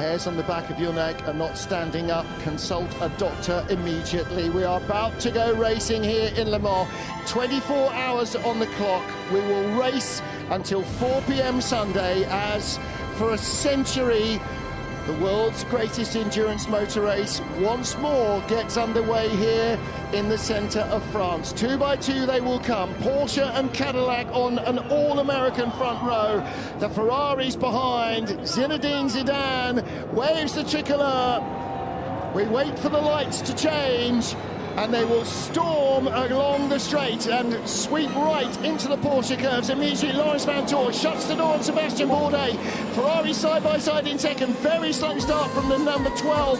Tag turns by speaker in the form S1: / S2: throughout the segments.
S1: hairs on the back of your neck are not standing up, consult a doctor immediately. We are about to go racing here in Le Mans. 24 hours on the clock. We will race until 4 p.m. Sunday as, for a century, the world's greatest endurance motor race once more gets underway here in the centre of France. 2 by 2 they will come. Porsche and Cadillac on an all-American front row. The Ferraris behind. Zinedine Zidane waves the tricolour. We wait for the lights to change, and they will storm along the straight and sweep right into the Porsche curves. Immediately, Laurens Vanthoor shuts the door on Sebastian Bourdais. Ferrari side by side in second. Very slow start from the number 12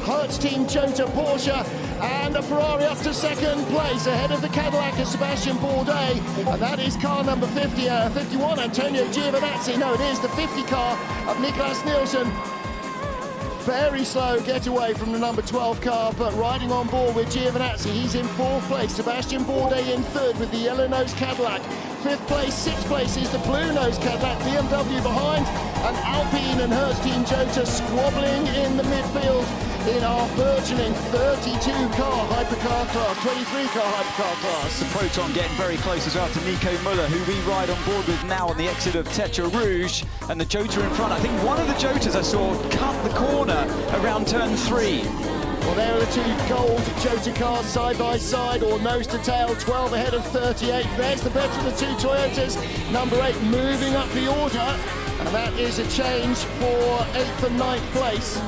S1: Hertz team Jota Porsche, and a Ferrari up to second place ahead of the Cadillac of Sebastian Bourdais, and that is car number 51, Antonio Giovinazzi. No, it is the 50 car of Niklas Nielsen. Very slow getaway from the number 12 car, but riding on board with Giovinazzi. He's in 4th place. Sebastian Bourdais in 3rd with the yellow-nosed Cadillac. 5th place, 6th place is the blue-nosed Cadillac. BMW behind, and Alpine and Hertz team Jota squabbling in the midfield in our burgeoning 32-car hypercar class, 23-car hypercar class.
S2: The Proton getting very close as well to Nico Müller, who we ride on board with now on the exit of Tetra Rouge, and the Jota in front. I think one of the Jotas I saw cut the corner around turn 3.
S1: Well, there are the 2 gold Jota cars side by side, or nose to tail, 12 ahead of 38. There's the better of the 2 Toyotas. Number 8 moving up the order, and that is a change for 8th and 9th place.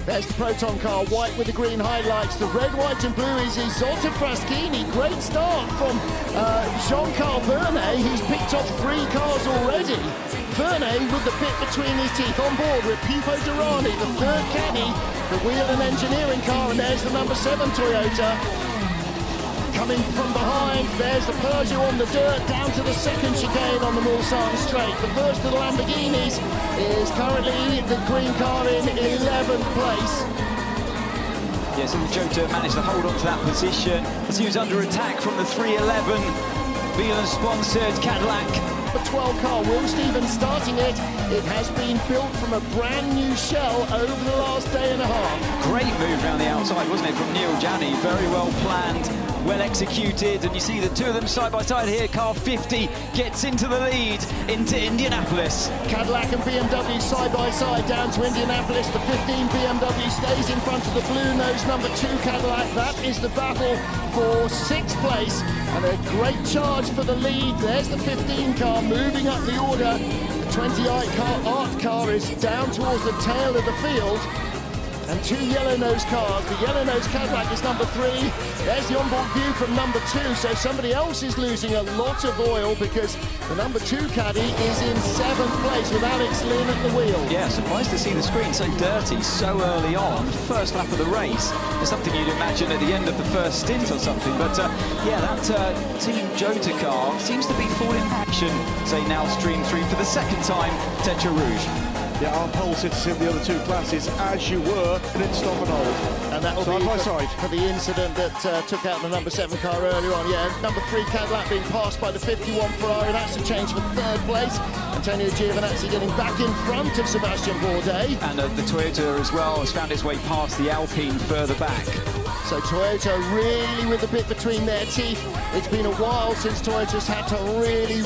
S1: There's the Proton car, white with the green highlights. The red, white and blue is Isolde Fraschini. Great start from Jean-Carl Vernet. He's picked off 3 cars already. Vernet with the bit between his teeth on board with Pipo Derani, the 3rd caddy, the wheel and engineering car, and there's the number 7 Toyota. Coming from behind, there's the Peugeot on the dirt, down to the 2nd chicane on the Mulsanne straight. The first of the Lamborghinis is currently the green car in 11th place.
S2: Yes, and the Jota managed to hold on to that position as he was under attack from the 311 Milan-sponsored Cadillac.
S1: The 12 car, Will Stevens starting it. It has been built from a brand new shell over the last day and a half.
S2: Great move around the outside, wasn't it, from Neil Janney? Very well planned, well executed, and you see the 2 of them side by side here. Car 50 gets into the lead into Indianapolis.
S1: Cadillac and BMW side by side down to Indianapolis. The 15 BMW stays in front of the blue-nosed number 2 Cadillac. That is the battle for 6th place, and a great charge for the lead. There's the 15 car moving up the order. The 28 car Art car is down towards the tail of the field, and 2 yellow-nosed cars. The yellow-nosed Cadillac is number 3. There's the onboard view from number 2, so somebody else is losing a lot of oil because the number 2 caddy is in 7th place with Alex Lynn at the wheel.
S2: Yeah, surprised to see the screen so dirty so early on. First lap of the race is something you'd imagine at the end of the first stint or something, but yeah, that Team Jota car seems to be full in action. They now stream through for the 2nd time Tetra Rouge.
S3: Yeah, our pole sitters in the other 2 classes, as you were, didn't stop and hold.
S1: And that will
S3: side
S1: be
S3: by side
S1: for the incident that took out the number 7 car earlier on. Yeah, number 3 Cadillac being passed by the 51 Ferrari. That's a change for 3rd place. Antonio Giovinazzi getting back in front of Sebastian Bourdais.
S2: And the Toyota as well has found its way past the Alpine further back.
S1: So Toyota really with the bit between their teeth. It's been a while since Toyota's had to really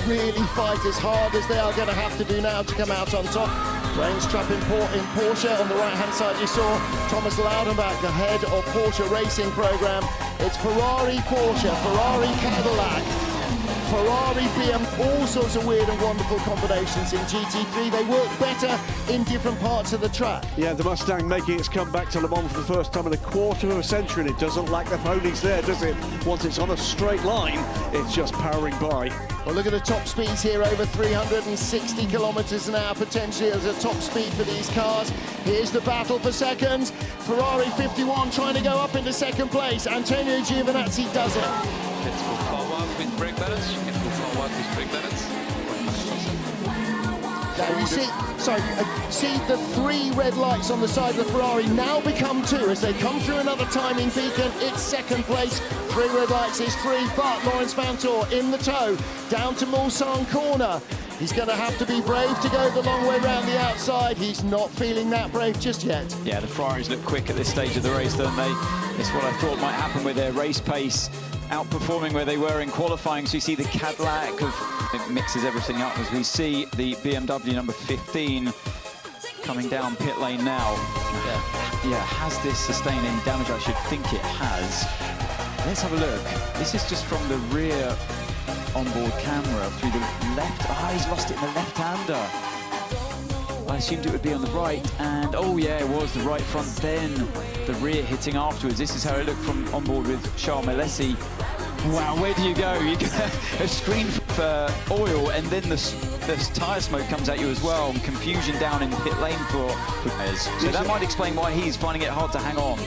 S1: fight as hard as they are going to have to do now to come out on top. Range trap in Porsche. On the right-hand side, you saw Thomas Laudenbach, the head of Porsche Racing Program. It's Ferrari, Porsche, Ferrari, Cadillac, Ferrari, BM, all sorts of weird and wonderful combinations in GT3. They work better in different parts of the track.
S3: Yeah, the Mustang making its comeback to Le Mans for the first time in a quarter of a century, and it doesn't lack the ponies there, does it? Once it's on a straight line, it's just powering by.
S1: Well, look at the top speeds here, over 360 kilometres an hour potentially as a top speed for these cars. Here's the battle for seconds. Ferrari 51 trying to go up into 2nd place. Antonio Giovinazzi does it.
S4: Let's go forward with brake balance. You can go forward with brake balance.
S1: Now you see the 3 red lights on the side of the Ferrari now become 2 as they come through another timing beacon. It's 2nd place. 3 red lights is 3, but Laurens Vanthoor in the tow down to Mulsanne corner. He's going to have to be brave to go the long way round the outside. He's not feeling that brave just yet.
S2: Yeah, the Ferraris look quick at this stage of the race, don't they? It's what I thought might happen with their race pace, outperforming where they were in qualifying. So you see the Cadillac, it mixes everything up as we see the BMW number 15 coming down pit lane now. Yeah, has this sustained any damage? I should think it has. Let's have a look. This is just from the rear onboard camera through the left. He's lost it in the left-hander. I assumed it would be on the right, and oh yeah, it was the right front, then the rear hitting afterwards. This is how it looked from onboard with Charles Melesi. Wow, where do you go? You get a screen for oil, and then the tyre smoke comes at you as well, and confusion down in pit lane for players. So that might explain why he's finding it hard to hang on.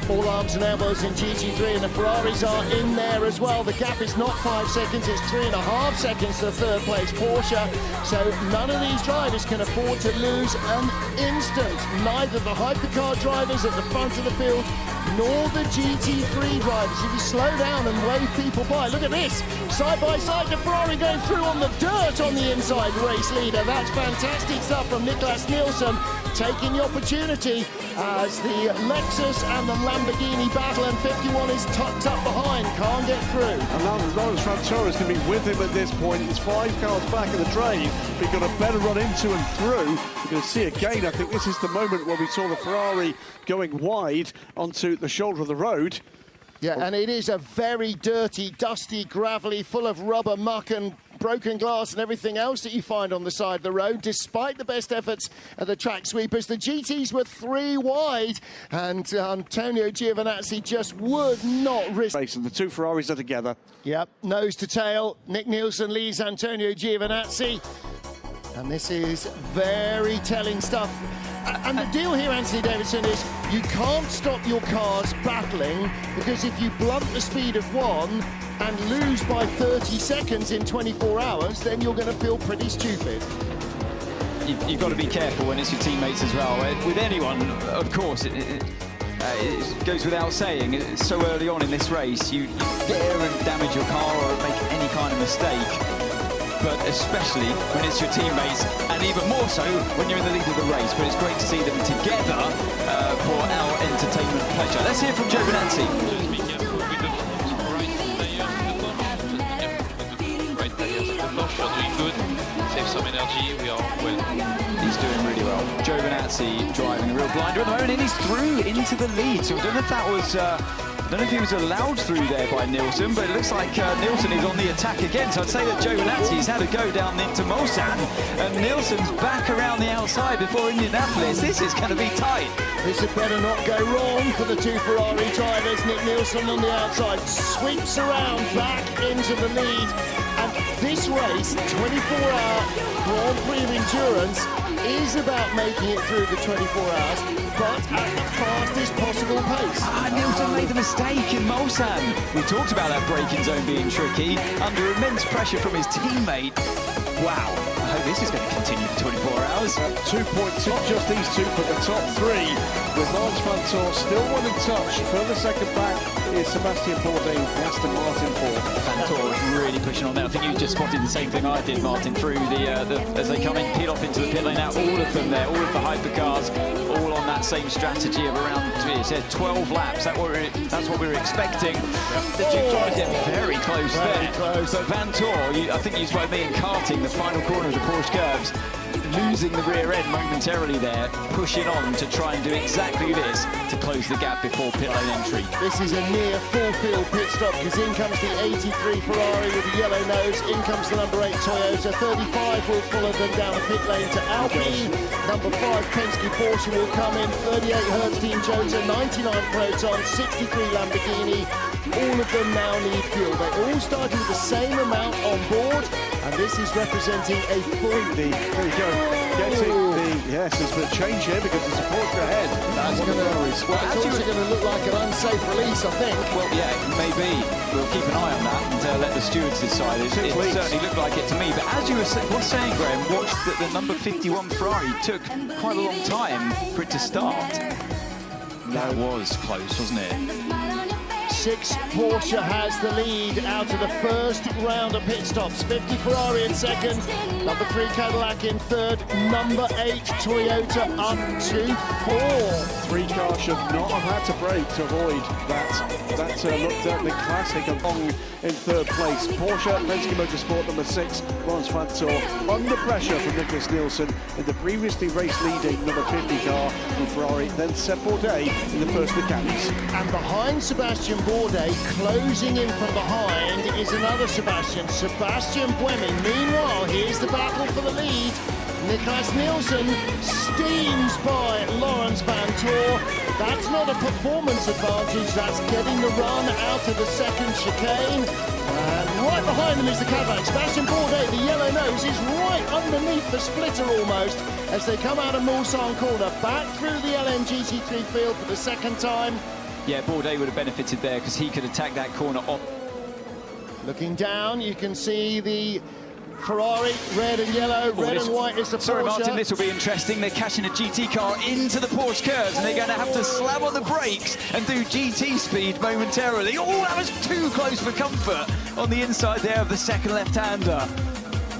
S1: All arms and elbows in GT3, and the Ferraris are in there as well. The gap is not 5 seconds, it's 3.5 seconds to third place Porsche. So none of these drivers can afford to lose an instant. Neither the hypercar drivers at the front of the field, nor the GT3 drivers. If you slow down and wave people by, look at this, side by side, the Ferrari going through on the dirt on the inside race leader. That's fantastic stuff from Niklas Nielsen, taking the opportunity as the Lexus and the Lamborghini battle, and 51 is tucked up behind, can't get through.
S3: And now Lawrence Vantoro is going to be with him at this point. He's 5 cars back in the drain, but he's got a better run into and through. You're going to see again, I think this is the moment where we saw the Ferrari going wide onto the shoulder of the road.
S1: Yeah, and it is a very dirty, dusty, gravelly, full of rubber, muck and broken glass and everything else that you find on the side of the road. Despite the best efforts of the track sweepers, the GTs were 3 wide, and Antonio Giovinazzi just would not risk.
S3: And the 2 Ferraris are together.
S1: Yep, nose to tail. Nick Nielsen leads Antonio Giovinazzi, and this is very telling stuff. And the deal here, Anthony Davidson, is you can't stop your cars battling, because if you blunt the speed of one and lose by 30 seconds in 24 hours, then you're going to feel pretty stupid.
S2: You've got to be careful when it's your teammates as well. With anyone, of course, it goes without saying, it's so early on in this race, you dare and damage your car or make any kind of mistake. But especially when it's your teammates, and even more so when you're in the lead of the race. But it's great to see them together for our entertainment pleasure. Let's hear from Giovinazzi.
S4: Just be careful with the right tires at the Porsche. You're doing good. Save some energy. We are well.
S2: He's doing really well. Giovinazzi driving a real blinder at the moment, and he's through into the lead. So I don't know if that was... I don't know if he was allowed through there by Nielsen, but it looks like Nielsen is on the attack again. So I'd say that Giovinazzi's had a go down into Mulsanne, and Nielsen's back around the outside before Indianapolis. This is going to be tight.
S1: This had better not go wrong for the 2 Ferrari drivers. Nick Nielsen on the outside sweeps around back into the lead. And this race, 24-hour Grand Prix of Endurance, is about making it through the 24 hours, but at the fastest possible pace.
S2: Nielsen made the mistake in Mulsanne. We talked about that braking zone being tricky, under immense pressure from his teammate. Wow, I hope this is going to continue for 24 hours.
S3: 2 points, not just these 2, but the top 3, with Lawrence Vantoro still one in touch. Further second back is Sebastian Bourdais, Aston Martin 4.
S2: Vantoro is really pushing on there. I think you just spotted the same thing I did, Martin, through the as they come in, pit off into the pit lane. Now all of them there, all of the hypercars, all on that same strategy of around 12 laps. That's what we were expecting. The two drivers get very close there.
S1: Close.
S2: But Vantoro, I think you spoke me in karting, the final corner of the Porsche curves, losing the rear end momentarily there, pushing on to try and do exactly this to close the gap before pit lane entry.
S1: This is a near full-field pit stop, because in comes the 83 Ferrari with the yellow nose, in comes the number 8 Toyota, 35 will follow them down the pit lane to Alpine, number 5 Penske Porsche will come in, 38 Hertz Team Jota, 99 Proton, 63 Lamborghini. All of them now need fuel. They all started with the same amount on board, and this is representing a full...
S3: There you go. Yes, there's been a change here because there's a Porsche ahead.
S1: That's going to... It's also going to look like an unsafe release, I think.
S2: Well, yeah, maybe. We'll keep an eye on that and let the stewards decide. It certainly looked like it to me. But as you were saying, Graham, watch that the number 51 Ferrari took quite a long time for it to start. That was close, wasn't it?
S1: 6 Porsche has the lead out of the first round of pit stops. 50 Ferrari in second, number 3 Cadillac in third, number 8 Toyota up to 4.
S3: 3 cars should not have had to brake to avoid that. That looked at the classic along in third place. Porsche, Penske Motorsport number 6, Lawrence Fantor under pressure from Nicholas Nielsen in the previously race-leading number 50 car from Ferrari, then Seb Bourdais in the first Ducatis.
S1: And behind Sebastian Bourdais, closing in from behind, is another Sebastian Buemi. Meanwhile, here's the battle for the lead. Nicholas Nielsen steams by Lawrence Fantor. That's not a performance advantage, that's getting the run out of the second chicane. And right behind them is the Cadillac. Sebastian Bourdais, the yellow nose, is right underneath the splitter almost as they come out of Mulsanne corner, back through the LMGT3 field for the second time.
S2: Yeah, Bourdais would have benefited there because he could attack that corner on.
S1: Looking down, you can see the Ferrari, red and yellow, red and white is the Porsche.
S2: Sorry, Martin, this will be interesting. They're cashing a GT car into the Porsche curves, and they're going to have to slam on the brakes and do GT speed momentarily. Oh, that was too close for comfort on the inside there of the second left-hander.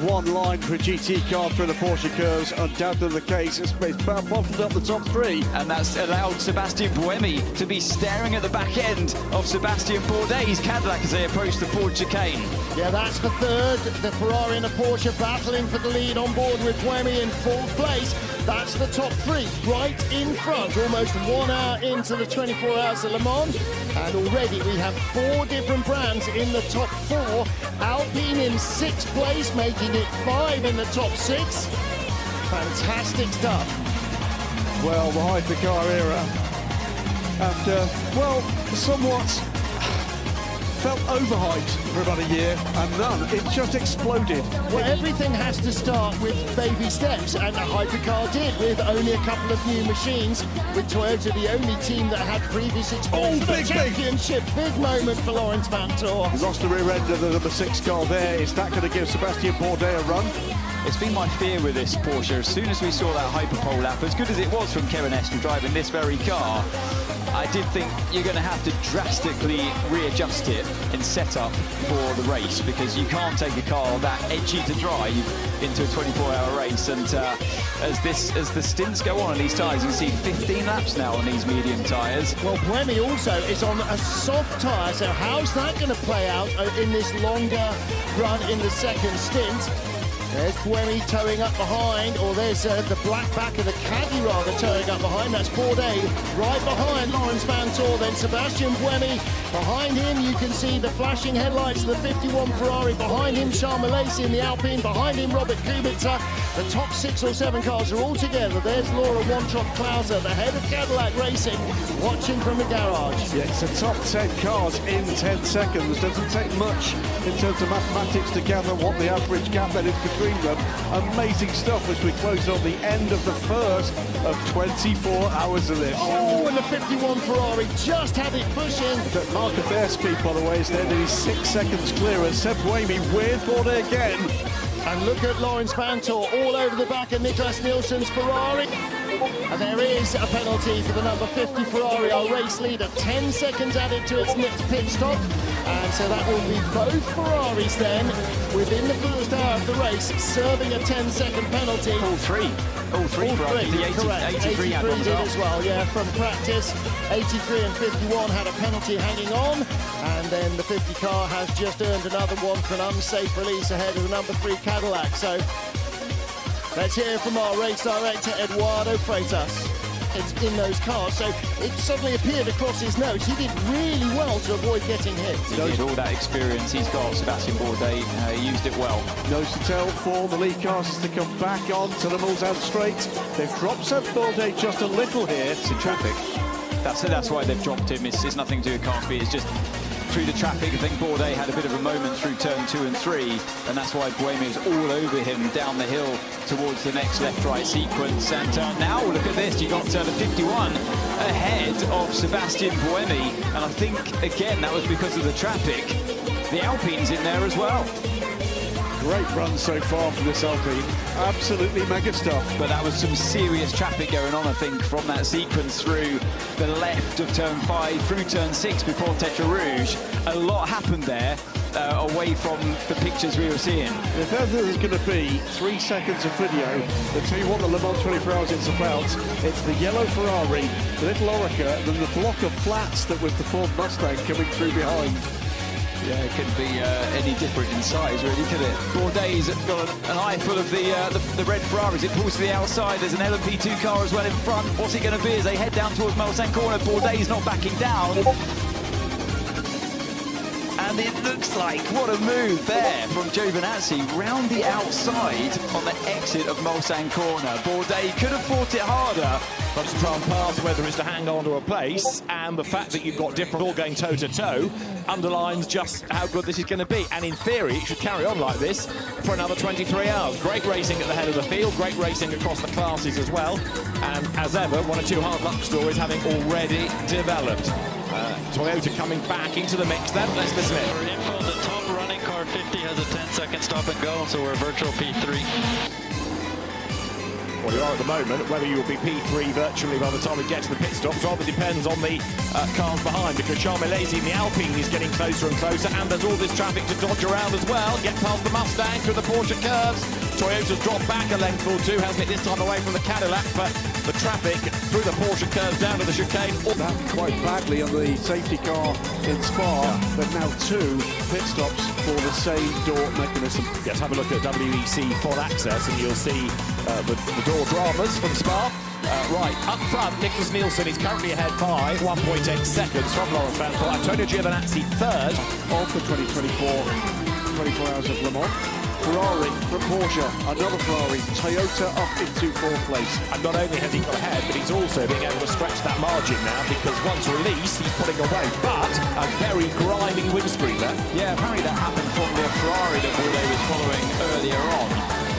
S3: One line for a GT car through the Porsche curves, undoubtedly the case. It's bottled up the top 3.
S2: And that's allowed Sebastian Buemi to be staring at the back end of Sebastian Bourdais' Cadillac as they approach the Ford chicane.
S1: Yeah, that's for third. The Ferrari and the Porsche battling for the lead on board with Buemi in fourth place. That's the top 3 right in front, almost 1 hour into the 24 hours of Le Mans. And already we have 4 different brands in the top 4. Alpine in 6th place, making it 5 in the top 6. Fantastic stuff.
S3: Well, the hypercar era, after, well, somewhat felt overhyped for about a year, and none. It just exploded.
S1: Well, everything has to start with baby steps, and the hypercar did, with only a couple of new machines, with Toyota the only team that had previous experience in the championship. Big moment for Lawrence Fantor.
S3: He lost the rear end of the number 6 car there. Is that going to give Sebastian Bourdais a run?
S2: It's been my fear with this Porsche. As soon as we saw that hyperpole lap, as good as it was from Kevin Estre driving this very car, I did think you're going to have to drastically readjust it in setup for the race, because you can't take a car that edgy to drive into a 24-hour race. And as the stints go on these tyres, you can see 15 laps now on these medium tyres.
S1: Well, Buemi also is on a soft tyre, so how's that going to play out in this longer run in the second stint? There's Buemi towing up behind, or there's the black back of the Caddy rather towing up behind. That's Bourdais right behind Lawrence Fantor, then Sebastian Buemi. Behind him you can see the flashing headlights of the 51 Ferrari. Behind him Charles Malaysia in the Alpine. Behind him Robert Kubica. The top 6 or 7 cars are all together. There's Laura Wontrop-Klauser, the head of Cadillac Racing, watching from the garage.
S3: Yeah, it's the top 10 cars in 10 seconds. Doesn't take much in terms of mathematics to gather what the average gap that is between them. Amazing stuff as we close on the end of the first of 24 hours of this.
S1: Oh, and the 51 Ferrari just had it pushing.
S3: The mark of their speed, by the way, is there nearly 6 seconds clearer. Seb Buemi with Bourdais again.
S1: And look at Lawrence Fantor all over the back of Nicholas Nielsen's Ferrari. And there is a penalty for the number 50 Ferrari, our race leader. 10 seconds added to its next pit stop. And so that will be both Ferraris then, within the first hour of the race, serving a 10-second penalty.
S2: All three Ferraris. The 83 had one
S1: as well, yeah, from practice. 83 and 51 had a penalty hanging on. And then the 50 car has just earned another one for an unsafe release ahead of the number 3 Cadillac. So let's hear from our race director, Eduardo Freitas. It's in those cars, so it suddenly appeared across his nose. He did really well to avoid getting hit.
S2: He did. All that experience he's got, Sebastian Bourdais, he used it well.
S3: Nose to tail for the lead cars as they come back on to the Mulsanne straight. They've dropped Seb Bourdais just a little here.
S2: It's in traffic. That's why they've dropped him. It's nothing to do with car speed. It's just through the traffic. I think Bourdais had a bit of a moment through turn 2 and 3, and that's why Buemi is all over him down the hill towards the next left-right sequence. And now look at this, you got the 51 ahead of Sebastian Buemi, and I think again that was because of the traffic. The Alpine's in there as well.
S3: Great run so far from this Alpine. Absolutely mega stuff.
S2: But that was some serious traffic going on, I think, from that sequence through the left of turn 5 through turn 6 before Tetra Rouge. A lot happened there, away from the pictures we were seeing.
S3: If ever there's going to be 3 seconds of video that tell you what the Le Mans 24 Hours is about, it's the yellow Ferrari, the little Oreca, and then the block of flats that was the Ford Mustang coming through behind.
S2: Yeah, it couldn't be any different in size, really, could it? Bourdais got an eye full of the red Ferraris. It pulls to the outside. There's an LMP2 car as well in front. What's it going to be as they head down towards Mulsanne corner? Bourdais not backing down. And it looks like, what a move there from Giovinazzi, round the outside on the exit of Mulsanne corner. Bourdais could have fought it harder.
S5: But to try and pass whether it's to hang on to a place, and the fact that you've got different all going toe-to-toe underlines just how good this is going to be. And in theory, it should carry on like this for another 23 hours. Great racing at the head of the field, great racing across the classes as well. And as ever, 1 or 2 hard luck stories having already developed. Toyota coming back into the mix then. Let's listen in.
S6: We're in for the top running car 50 has a 10-second stop and go, so we're virtual P3.
S5: Well, you are at the moment. Whether you will be P3 virtually by the time we get to the pit stops rather depends on the cars behind, because Charmelesi in the Alpine is getting closer and closer, and there's all this traffic to dodge around as well. Get past the Mustang through the Porsche curves. Toyota's dropped back a length or two, hasn't it, this time away from the Cadillac, but the traffic through the Porsche curves down to the chicane.
S3: That quite badly on the safety car in Spa, but now 2 pit stops for the same door mechanism.
S5: Yes, have a look at WEC Ford Access and you'll see the door dramas from Spa. Right, up front, Nicholas Nielsen is currently ahead by 1.8 seconds from Lawrence Van Poel. Antonio Giovinazzi third.
S3: Of the 2024 24 Hours of Le Mans. Ferrari from Porsche, another Ferrari, Toyota up into 4th place.
S5: And not only has he got ahead, but he's also being able to stretch that margin now, because once released, he's pulling away. But a very grimy windscreen there.
S2: Yeah, apparently that happened from the Ferrari that Bourdais was following earlier on.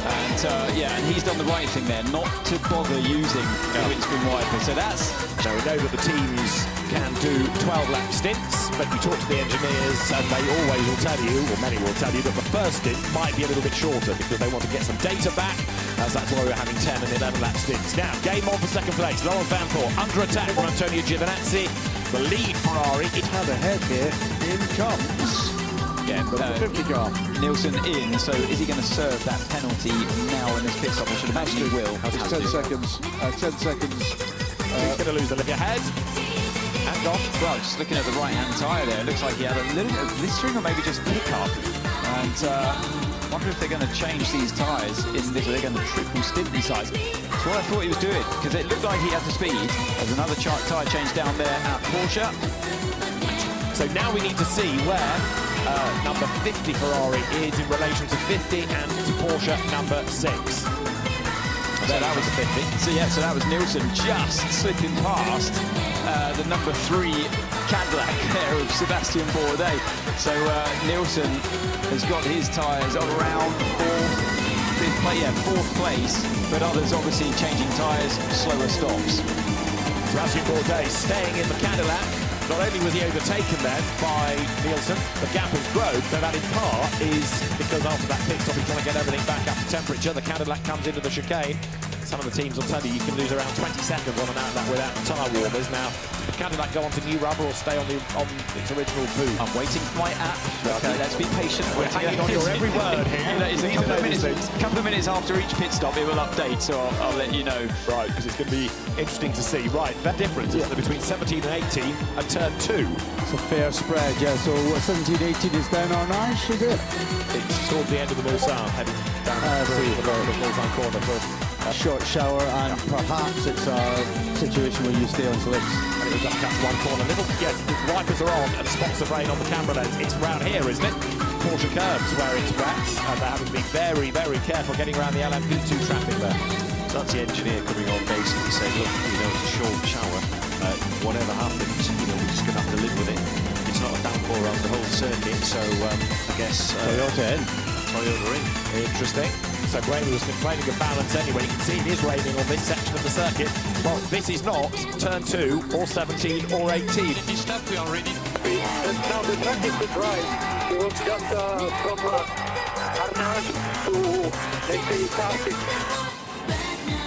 S2: And yeah, and he's done the right thing there, not to bother using the windscreen wiper. So that's...
S5: Now we know that the teams can do 12-lap stints, but you talk to the engineers and they always will tell you, or many will tell you, that the first stint might be a little bit shorter because they want to get some data back, as that's why we're having 10 and 11-lap stints. Now, game on for second place. Lawrence Van Poel under attack from Antonio Giovinazzi. The lead Ferrari.
S3: It had ahead here. In comes...
S2: Yeah,
S3: the 50 car.
S2: Nielsen in, so is he going to serve that penalty now in this pit stop? I should imagine he will.
S3: It's 10 seconds. 10 seconds.
S5: He's going to lose the look ahead. And off.
S2: Well, just looking at the right-hand tyre there, it looks like he had a little bit of blistering or maybe just pickup. And I wonder if they're going to change these tyres in this, or they're going to triple stint these tyres. That's what I thought he was doing, because it looked like he had the speed. There's another tyre change down there at Porsche.
S5: So now we need to see where number 50 Ferrari is in relation to 50 and to Porsche number 6. So that was a 50.
S2: So yeah, so that was Nielsen just slipping past the number 3 Cadillac there of Sebastian Bourdais. So Nielsen has got his tyres around 4th place, but others obviously changing tyres, slower stops.
S5: Sebastian Bourdais staying in the Cadillac. Not only was he overtaken then by Nielsen, the gap has grown, but that in part is because after that pit stop he's trying to get everything back up to temperature. The Cadillac comes into the chicane. Some of the teams will tell you can lose around 20 seconds on an outlet without tyre warmers. Now, the Cadillac go on to new rubber or stay on its original boot?
S2: I'm waiting for my app. Okay, let's be patient.
S5: We're hanging on your every word here.
S2: It's a couple of minutes after each pit stop, it will update, so I'll let you know.
S5: Right, because it's going to be interesting to see. Right, that difference is between 17 and 18 and turn 2.
S7: It's a fair spread, yeah. So 17, 18 is down on ice, is it?
S5: It's towards the end of the Mulsanne, heading down to the Mulsanne corner first.
S7: A short shower, and perhaps it's a situation where you stay on slicks.
S5: And it was up catch one corner. The wipers are on and spots of rain on the camera lens. It's around here, isn't it? Porsche curbs where it's wet, and they're having to be very, very careful getting around the LMP2 traffic there.
S8: So that's the engineer coming on, basically saying, look, it's a short shower. Whatever happens, we're just going to have to live with it. It's not a downpour around the whole circuit, so I guess
S7: Toyota in.
S8: Toyota in.
S5: Interesting. So Brady was complaining of balance anyway. You can see it is raining on this section of the circuit. Well, this is not turn 2 or 17 or 18.
S6: This step we are ready.
S9: Now the track is to drive. It was just from Arnaud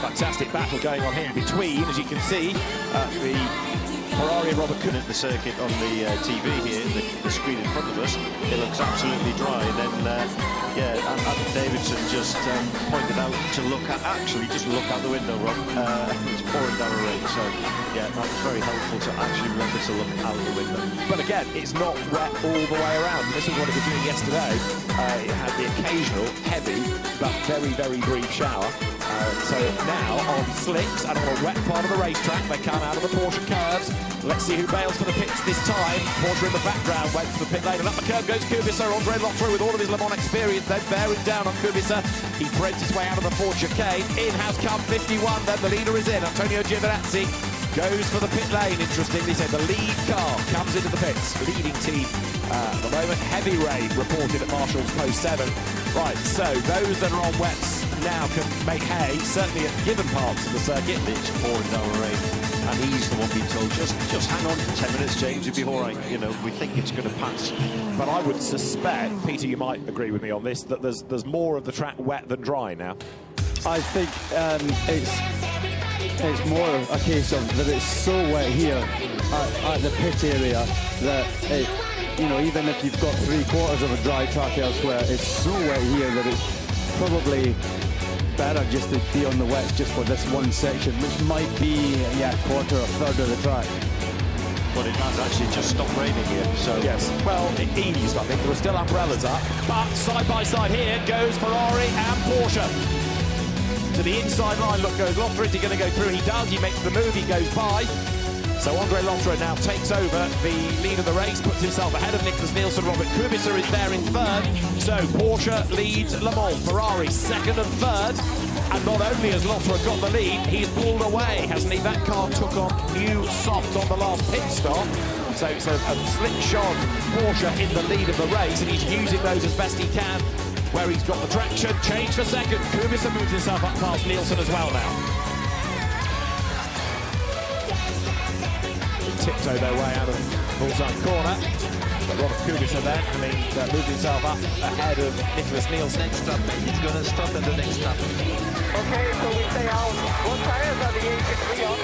S5: Fantastic battle going on here between, as you can see, the Ferrari and Robert Kubica.
S8: The circuit on the TV here, the screen in front of us, it looks absolutely dry. Then, Adam Davidson just pointed out to look at, actually just look out the window, Rob. It's pouring down the rain, so yeah, that was very helpful to actually remember to look out the window.
S5: But again, it's not wet all the way around. This is what it was doing yesterday. It had the occasional heavy but very, very brief shower. So now on slicks and on a wet part of the racetrack, they come out of the Porsche curves. Let's see who bails for the pits this time. Porsche in the background, waits for the pit lane, and up the curve goes Kubica. Andre Lotterer with all of his Le Mans experience, then bearing down on Kubica. He threads his way out of the Ford chicane. In has come 51, then the leader is in. Antonio Giovinazzi goes for the pit lane. Interestingly said, the lead car comes into the pits. Leading team at the moment. Heavy rain reported at Marshall's post 7. Right, so those that are on wets now can make hay, certainly at given parts of the circuit.
S8: It's pouring down rain, and he's the one being told, just hang on for 10 minutes, James, you'll be all right. You know, we think it's going to pass.
S5: But I would suspect, Peter, you might agree with me on this, that there's more of the track wet than dry now.
S7: I think it's more of a case of that it's so wet here at the pit area that it, you know, even if you've got 3/4 of a dry track elsewhere, it's so wet here that it's probably better just to be on the wets just for this one section, which might be quarter or third of the track.
S8: But it has actually just stopped raining here, so
S5: yes. Well, it eased, I think. There were still umbrellas up, but side by side here goes Ferrari and Porsche. To the inside line, look, goes Lotterer. Is he going to go through? He does. He makes the move. He goes by. So Andre Lotterer now takes over the lead of the race, puts himself ahead of Nicholas Nielsen. Robert Kubica is there in third. So Porsche leads Le Mans, Ferrari second and third. And not only has Lotterer got the lead, he's pulled away, hasn't he? That car took on new soft on the last pit stop. So it's a slick shot Porsche in the lead of the race, and he's using those as best he can. Where he's got the traction, change for second. Kubica moves himself up past Nielsen as well now. Tiptoe their way out of Bullseye corner. But Robert Kubica then, moved himself up ahead of Nicholas Nielsen.
S6: Next stop, he's going to stop at the next stop.
S9: Okay, so we stay out. What tires are the A63 on?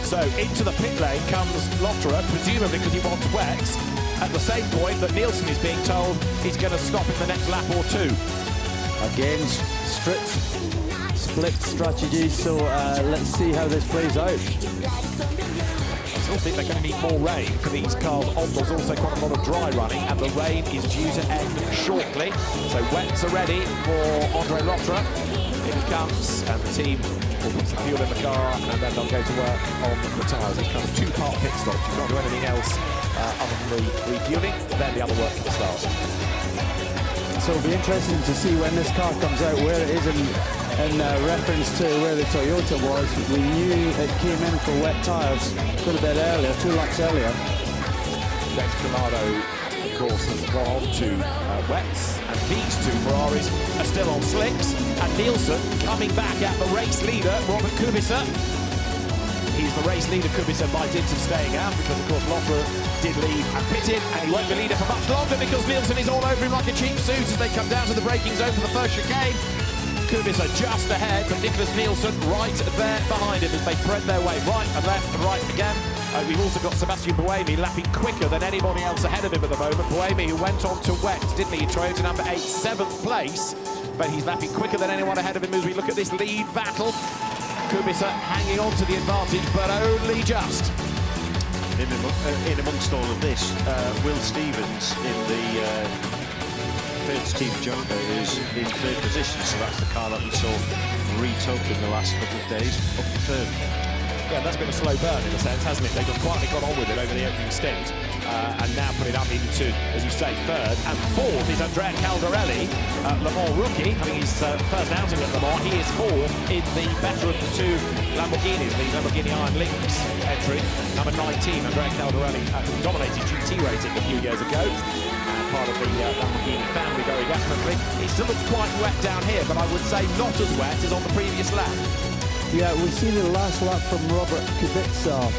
S5: So into the pit lane comes Lotterer, presumably because he wants wets. At the same point that Nielsen is being told he's going to stop in the next lap or two.
S7: Again, split strategy, so let's see how this plays out.
S5: I still think they're going to need more rain for these cars on. There's also quite a lot of dry running, and the rain is due to end shortly. So wets are ready for Andre Lotterer. Here he comes, and the team will put some fuel in the car, and then they'll go to work on the tyres. It's kind of two-part pit stop. You can't do anything else other than the refueling, then the other work can start.
S7: So it'll be interesting to see when this car comes out where it is in reference to where the Toyota was. We knew it came in for wet tyres a little bit earlier, 2 laps earlier.
S5: James Calado, of course, has gone on to wets, and these two Ferraris are still on slicks, and Nielsen coming back at the race leader, Robert Kubica. He's the race leader, Kubica, by dint of staying out, because of course Lotterer did leave and pitted, and he won't be leader for much longer because Nielsen is all over him like a cheap suit as they come down to the braking zone for the first chicane. Kubica just ahead, but Nicholas Nielsen right there behind him as they thread their way right and left and right again. We've also got Sebastian Buemi lapping quicker than anybody else ahead of him at the moment. Buemi, who went on to wet, didn't he, in Toyota number 8, 7th place, but he's lapping quicker than anyone ahead of him as we look at this lead battle. Kubica hanging on to the advantage, but only just.
S8: In amongst all of this, Will Stevens in the first team Joker is in third position, so that's the car that we saw re-toke in the last couple of days, up to third.
S5: Yeah, that's been a slow burn in a sense, hasn't it? They've quietly got on with it over the opening stint, and now put it up into, as you say, third. And fourth is Andrea Caldarelli, Le Mans rookie, having his first outing at Le Mans. He is fourth in the better of the two Lamborghinis, the Lamborghini Iron Lynx entry. Number 19, Andrea Caldarelli, dominated GT racing a few years ago. Part of the Lamborghini family very definitely. It still looks quite wet down here, but I would say not as wet as on the previous lap.
S7: Yeah, we see the last lap from Robert Kubica.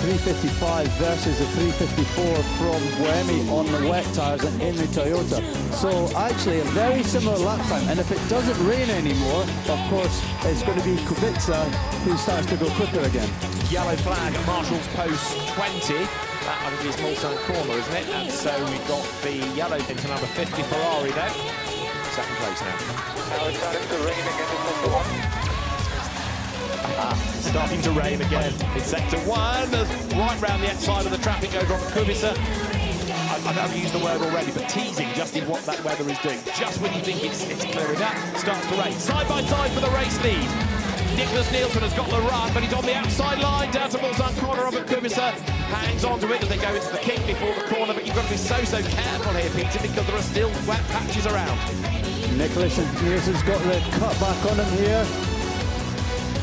S7: 355 versus the 354 from Buemi on the wet tyres and in the Toyota. So actually a very similar lap time. And if it doesn't rain anymore, of course, it's going to be Kubica who starts to go quicker again.
S5: Yellow flag at Marshall's post 20. That I think is Mulsanne corner, isn't it? And so we've got the yellow into number 50 Ferrari there. Second place now.
S9: Now it's starting to rain again in sector 1.
S5: Starting to rain again in sector 1. Right round the outside of the traffic over on Kubica. I've never used the word already, but teasing just in what that weather is doing. Just when you think it's clearing up, starts to rain. Side by side for the race lead. Nicholas Nielsen has got the run, but he's on the outside line down to Mulsanne corner. Robert Kubica hangs on to it as they go into the kick before the corner, but you've got to be so careful here, Peter, because there are still wet patches around.
S7: Nicholas Nielsen's got the cut back on him here.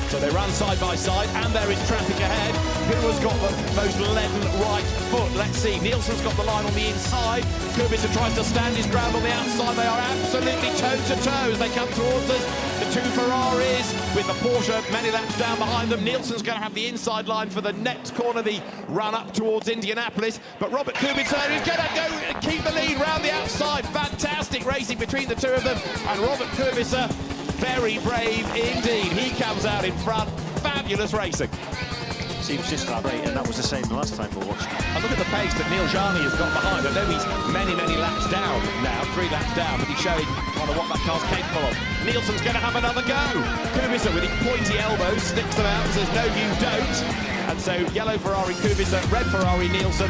S5: So they run side by side, and there is traffic ahead. Who has got the most leaden right foot? Let's see. Nielsen's got the line on the inside. Kubica tries to stand his ground on the outside. They are absolutely toe-to-toe as they come towards us. The two Ferraris with the Porsche many laps down behind them. Nielsen's going to have the inside line for the next corner, the run up towards Indianapolis. But Robert Kubica is going to go and keep the lead round the outside. Fantastic racing between the two of them. And Robert Kubica, very brave indeed. He comes out in front. Fabulous racing.
S8: Seems just that rate, and that was the same last time we watched.
S5: And look at the pace that Neil Jani has got behind. I know he's many laps down now, 3 laps down, but he's showing kind of what that car's capable of. Nielsen's going to have another go. Kubica with his pointy elbows sticks them out and says, no, you don't. And so yellow Ferrari Kubica, red Ferrari Nielsen,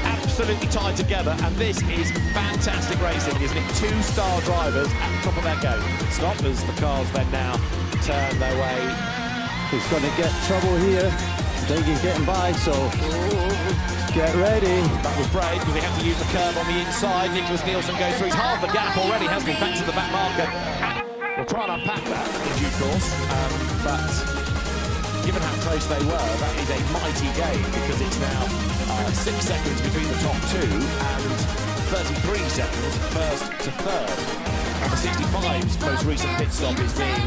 S5: absolutely tied together, and this is fantastic racing, isn't it? 2-star drivers at the top of their game. Stop as the cars then now turn their way.
S7: He's going to get trouble here. I think he's getting by, so get ready.
S5: That was brave because he had to use the curve on the inside. Nicholas Nielsen goes through. He's half the gap already, hasn't he? Back to the back marker. And we'll try and unpack that in due course, but given how close they were, that is a mighty game because it's now 6 seconds between the top two and 33 seconds first to third. And the 65's most recent pit stop is being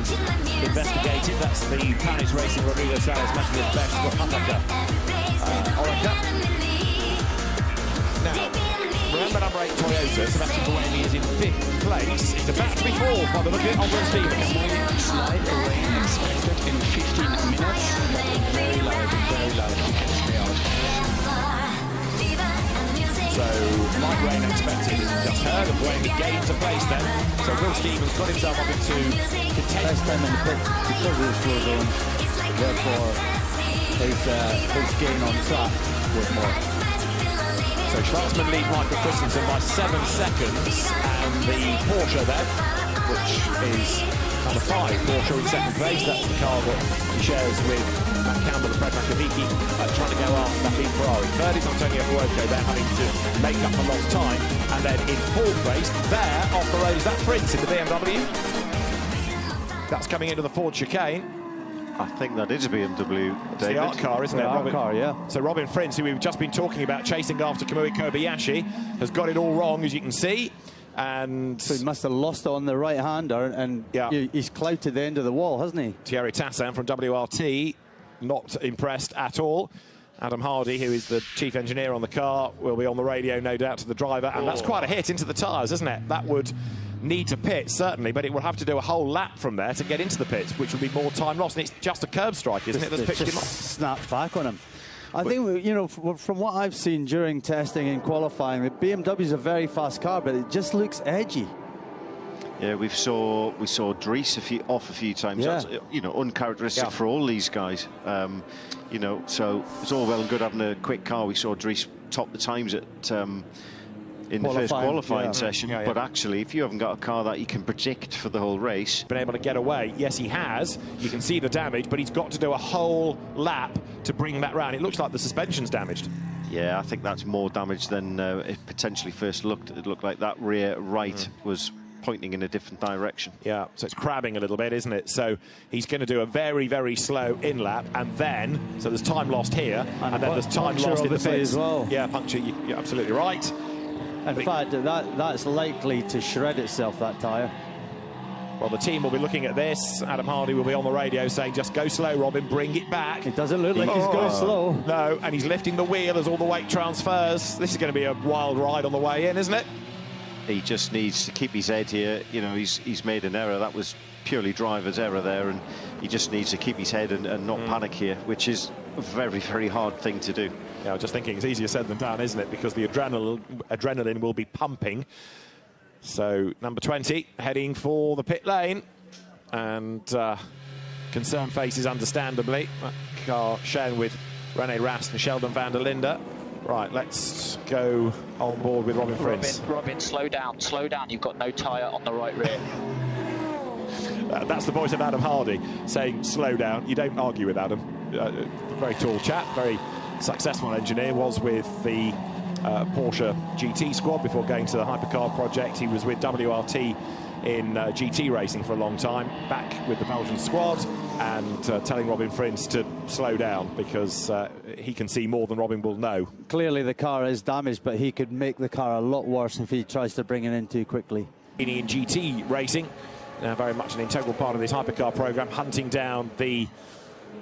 S5: investigated. That's the Paris Racing Rodrigo Salas Mercedes Best for Hataka Orica. Now, remember number 8 Toyota, Sebastian Buemi is in 5th place. It's about to be 4th by the look at it on the Stevens.
S2: Slight rain expected in 15 minutes. Very loud, you can stay out.
S5: So, light rain expected. Just heard of Buemi gains a place then. So Will Stevens got himself up into contention.
S7: First time in the pit because of the slow zone. Therefore, his gain on track was more.
S5: So Schwarzman leads Michael Christensen by 7 seconds, and the Porsche then, which is number 5 Porsche in 2nd place. That's the car that he shares with Matt Campbell and Fred Makaviki, trying to go after that lead Ferrari. 3rd is Antonio Fuoco, they're having to make up for lost time. And then in 4th place, there off the road is that Prince in the BMW. That's coming into the Ford chicane.
S8: I think that is a BMW,
S5: It's the art car, isn't it?
S7: Art car, yeah.
S5: So Robin Prince, who we've just been talking about, chasing after Kamui Kobayashi, has got it all wrong, as you can see. And
S7: so he must have lost it on the right-hander, and he's clouted the end of the wall, hasn't he?
S5: Thierry Tassin from WRT, not impressed at all. Adam Hardy, who is the chief engineer on the car, will be on the radio, no doubt, to the driver. And that's quite a hit into the tyres, isn't it? That would need to pit, certainly, but it will have to do a whole lap from there to get into the pits, which would be more time lost. And it's just a curb strike, isn't it? That's pitched him off.
S7: Snapped back on him. I think, you know, from what I've seen during testing and qualifying, the BMW is a very fast car, but it just looks edgy.
S8: Yeah, we saw Dries off a few times.
S7: Yeah.
S8: That's, you know, uncharacteristic for all these guys. You know, so it's all well and good having a quick car. We saw Dries top the times at in the first qualifying session, but actually, if you haven't got a car that you can predict for the whole race,
S5: been able to get away. Yes, he has. You can see the damage, but he's got to do a whole lap to bring that round. It looks like the suspension's damaged.
S8: Yeah, I think that's more damage than it potentially first looked. It looked like that rear right was pointing in a different direction.
S5: Yeah, so it's crabbing a little bit, isn't it? So he's going to do a very slow in lap, and then so there's time lost here, and then there's time lost in the pits
S7: as well.
S5: Yeah, puncture. You're absolutely right.
S7: In fact, that's likely to shred itself, that tyre.
S5: Well, the team will be looking at this. Adam Hardy will be on the radio saying, just go slow, Robin, bring it back.
S7: It doesn't look like he's going slow.
S5: No, and he's lifting the wheel as all the weight transfers. This is going to be a wild ride on the way in, isn't it?
S8: He just needs to keep his head here. You know, he's made an error. That was purely driver's error there, and he just needs to keep his head and not panic here, which is a very, very hard thing to do.
S5: Yeah, I'm just thinking it's easier said than done, isn't it? Because the adrenaline will be pumping. So, number 20 heading for the pit lane, and concerned faces understandably. That car shown with Rene Rast and Sheldon van der Linde. Right, let's go on board with Robin Frins.
S2: Robin, slow down, slow down. You've got no tyre on the right rear.
S5: That's the voice of Adam Hardy saying slow down. You don't argue with Adam. Very tall chap, very successful engineer, was with the Porsche GT squad before going to the hypercar project. He was with WRT in GT racing for a long time, back with the Belgian squad, and telling Robin Frins to slow down because he can see more than Robin will know.
S7: Clearly the car is damaged, but he could make the car a lot worse if he tries to bring it in too quickly.
S5: In GT racing, now very much an integral part of this hypercar program, hunting down the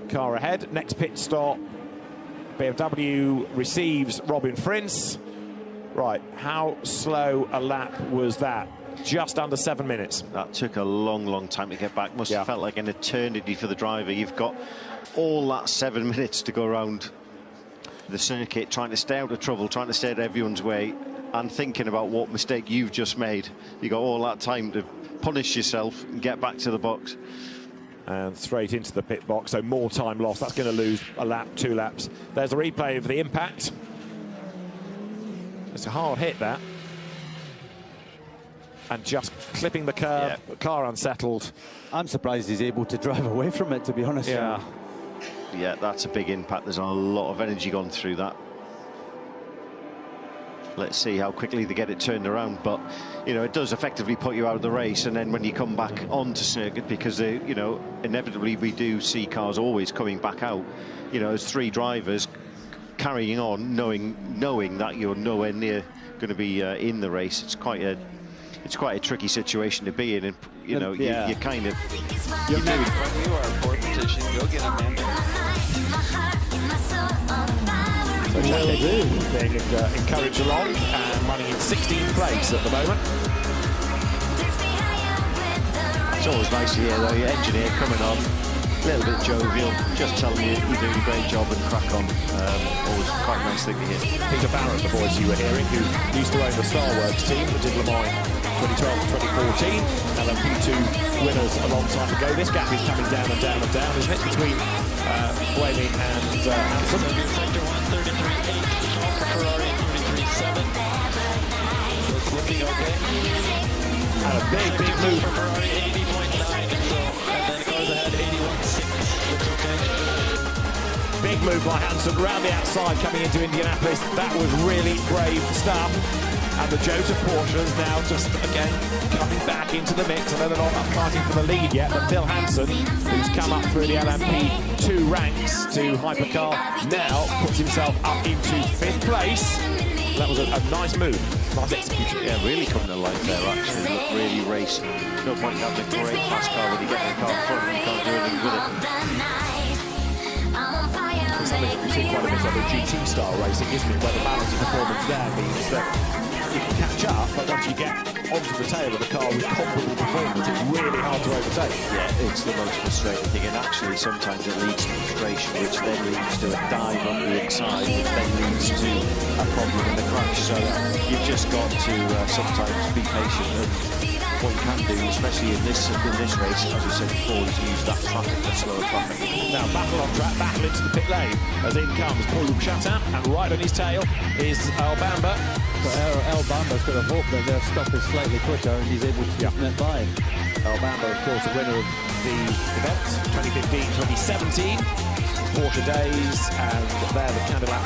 S5: car ahead. Next pit stop, BMW receives Robin Frins. Right, how slow a lap was that? Just under 7 minutes.
S8: That took a long, long time to get back. Must have felt like an eternity for the driver. You've got all that 7 minutes to go around the circuit, trying to stay out of trouble, trying to stay out of everyone's way, and thinking about what mistake you've just made. You got all that time to punish yourself and get back to the box.
S5: And straight into the pit box, so more time lost. That's going to lose a lap, 2 laps. There's a replay of the impact. It's a hard hit, that. And just clipping the curb, the car unsettled.
S7: I'm surprised he's able to drive away from it, to be honest.
S8: Yeah, that's a big impact. There's a lot of energy gone through that. Let's see how quickly they get it turned around, but you know, it does effectively put you out of the race. And then when you come back onto circuit, because they, you know, inevitably we do see cars always coming back out, you know, as 3 drivers carrying on, knowing that you're nowhere near going to be in the race. It's quite a tricky situation to be in, and you know, you kind of
S4: When you are in fourth position, go get a man.
S5: So being encouraged along and running in 16th place at the moment.
S8: It's always nice to hear, though, your engineer coming on, a little bit jovial, just telling you you're doing a great job and crack on. Always quite a nice thing to hear.
S5: Peter Barrett, the voice you were hearing, who used to own the Star Works team that did Le Mans 2012 to 2014, and then P2 winners a long time ago. This gap is coming down and down and down, isn't it, between Blamey and Hansen?
S6: Sector 133.8, Ferrari 33.7. It's looking okay.
S5: And a big move.
S6: For Ferrari 80.9, so, and then it goes ahead 81.6. Looks okay.
S5: Big move by Hansen round the outside coming into Indianapolis. That was really brave stuff. And the Jota Porsches now just, again, coming back into the mix. I know they're not up fighting for the lead yet, but Phil Hansen, who's come up through the LMP2 ranks to Hypercar, now puts himself up into 5th place. That was a nice move. Nice execution.
S8: Yeah, really coming to life there, actually. Look, really racing. No point in having a great fast car when you get in the car in front and you can't do anything with it.
S5: It's something that we see quite a bit of in GT-style racing, isn't it? Where the balance of performance there means that you can catch up, but once you get onto the tail of the car with comparable performance, it's really hard to overtake.
S8: Yeah, it's the most frustrating thing, and actually sometimes it leads to frustration, which then leads to a dive on the inside, which then leads to a problem in the crash. So you've just got to sometimes be patient. And what you can do, especially in this race, as we said before, is use that traffic, that slower traffic.
S5: Now battle on track, battle into the pit lane, as in comes Paul-Luc Chatin, and right on his tail is Albamba.
S7: But Albamba's got to hope that their stop is slightly quicker and he's able to get it by.
S5: Albamba, of course, a winner of the event 2015-2017 Porsche days, and there the Cadillac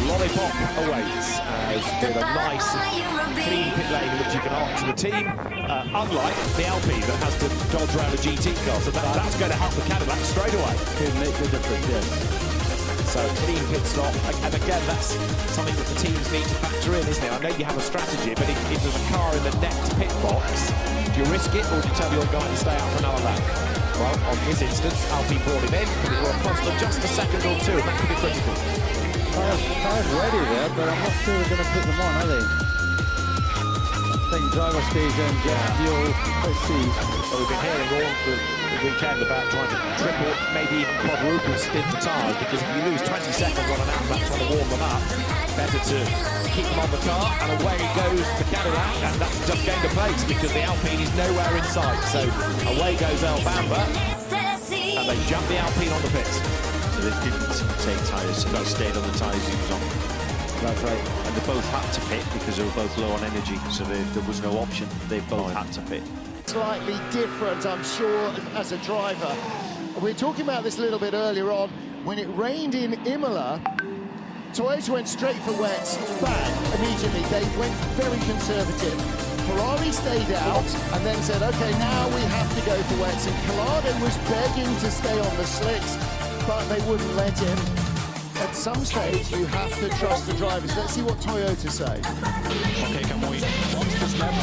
S5: lollipop awaits as with a nice clean pit lane in which you can answer the team, unlike the Alpine that has to dodge around a GT car, so that's going to help the Cadillac straight away.
S7: Could make the difference, yes.
S5: So clean pit stop, and again that's something that the teams need to factor in, isn't it? I know you have a strategy, but if there's a car in the next pit box Do you risk it, or do you tell your guy to stay out for another lap? Well, on this instance, Alpine brought him in, but it will cost them just a second or two, and that could be critical.
S7: Tyres ready there, but I'm not sure they're going to put them on, are they? I think driver stays in, get fuel. Let's see.
S5: Well, we've been hearing all the weekend about trying to triple, maybe even quadruple stint the tyres, because if you lose 20 seconds on an outlap trying to warm them up, better to keep them on the car, and away goes the Cadillac, and that's just gained a place because the Alpine is nowhere in sight. So away goes El Bamba, and they jump the Alpine on the pits.
S8: So they didn't take tyres, so they stayed on the tyres he was on.
S7: That's right.
S8: And they both had to pit because they were both low on energy, so there was no option. They both had to pit.
S1: Slightly different, I'm sure, as a driver. We were talking about this a little bit earlier on. When it rained in Imola, Toyota went straight for wets, bang, immediately. They went very conservative. Ferrari stayed out and then said, OK, now we have to go for wets. And Collado was begging to stay on the slicks, but they wouldn't let him. At some stage, you have to trust the drivers. Let's see what Toyota say.
S6: Okay, come on. Monster step.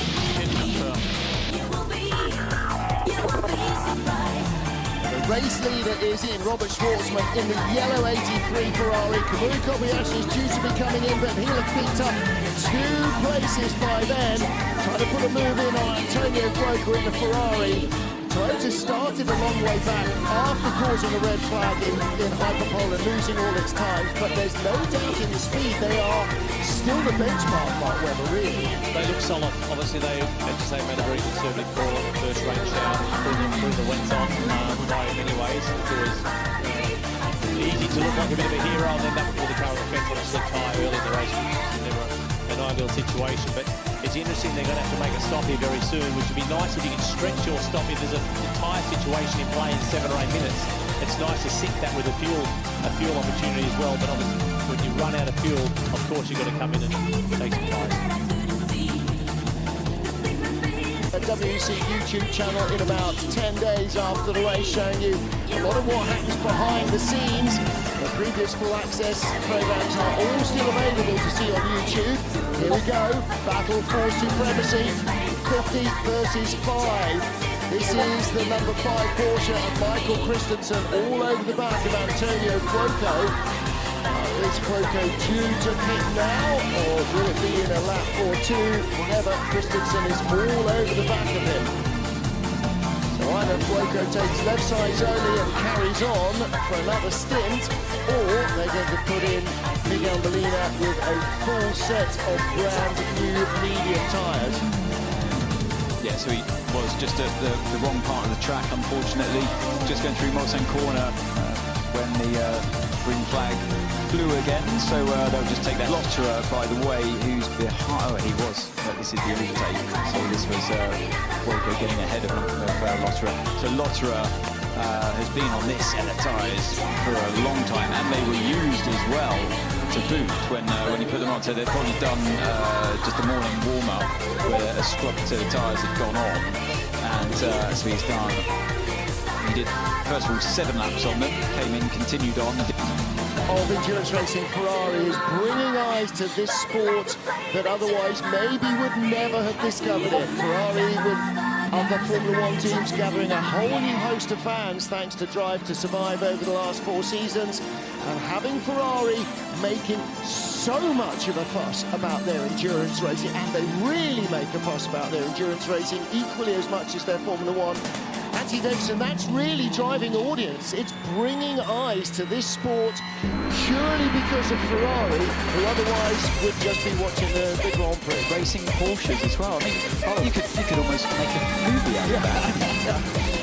S1: The race leader is in, Robert Schwartzman, in the yellow 83 Ferrari. Kamui Kobayashi is due to be coming in, but he'll have picked up 2 places by then. Trying to put a move in on Antonio Broca in the Ferrari. Toyota started a long way back after causing a red flag in Hyperpole and losing all its times, but there's no doubt in the speed. They are still the benchmark, Mark Webber, really.
S10: They look solid. Obviously, they, as you say, made a very conservative call on the first range down, threw the wets on by many ways. It was easy to look like a bit of a hero, and then that would pull the car effect on a slick tyre early in the race, which is never an ideal situation. But it's interesting they're going to have to make a stop here very soon, which would be nice if you can stretch your stop. If there's a tyre situation in play in 7 or 8 minutes, it's nice to sync that with a fuel opportunity as well. But obviously, when you run out of fuel, of course you've got to come in and take some tyres.
S1: A WEC YouTube channel in about 10 days after the race, showing you a lot of what happens behind the scenes. The previous full access programs are all still available to see on YouTube. Here we go, battle for supremacy, 50 versus 5. This is the number 5 Porsche and Michael Christensen all over the back of Antonio Broca. Is Broca due to pit now, or will it be in a lap or 2 whenever Christensen is all over the back of him? So either Broca takes left sides only and carries on for another stint, or they're going to put in Miguel Molina with a full set of brand new medium tyres.
S2: Yeah, so he was just at the wrong part of the track, unfortunately. Just going through Mulsanne corner when the green flag flew again, so they'll just take that. Lotterer, by the way, who's behind. Oh, he was. This is the overtake. So this was Broca getting ahead of Lotterer. So Lotterer has been on this set of tyres for a long time, and they were used as well to boot when he put them on. So they'd probably done just a morning warm-up where a scrub to the tyres had gone on, and so he's done. He did, first of all, 7 laps on them, came in, continued on.
S1: Of endurance racing, Ferrari is bringing eyes to this sport that otherwise maybe would never have discovered it. Ferrari with other Formula 1 teams gathering a whole new host of fans thanks to Drive to Survive over the last 4 seasons, and having Ferrari making so much of a fuss about their endurance racing, and they really make a fuss about their endurance racing equally as much as their Formula 1. Anthony Davidson, that's really driving audience. It's bringing eyes to this sport purely because of Ferrari, who otherwise would just be watching the Grand Prix.
S2: Racing Porsches as well. I mean, you could almost make a movie out of that.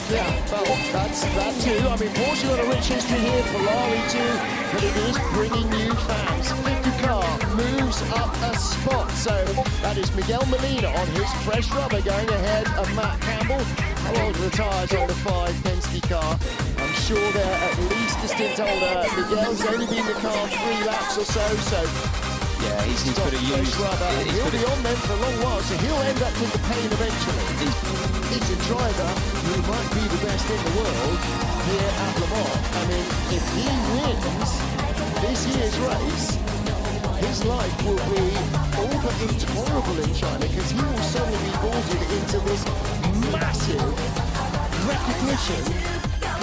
S1: Yeah, well, that's that too. I mean, Porsche got a rich history here, Ferrari too, but it is bringing new fans. 50 car moves up a spot, so that is Miguel Molina on his fresh rubber going ahead of Matt Campbell. How old are the tyres on the 5 Penske car? I'm sure they're at least a stint older. Miguel's only been in the car 3 laps or so,
S2: yeah, he's got to use
S1: rubber. He'll be on them for a long while, so he'll end up with the pain eventually. He's a driver who might be the best in the world here at Le Mans. I mean, if he wins this year's race, his life will be all but intolerable in China, because he will suddenly be boarded into this massive recognition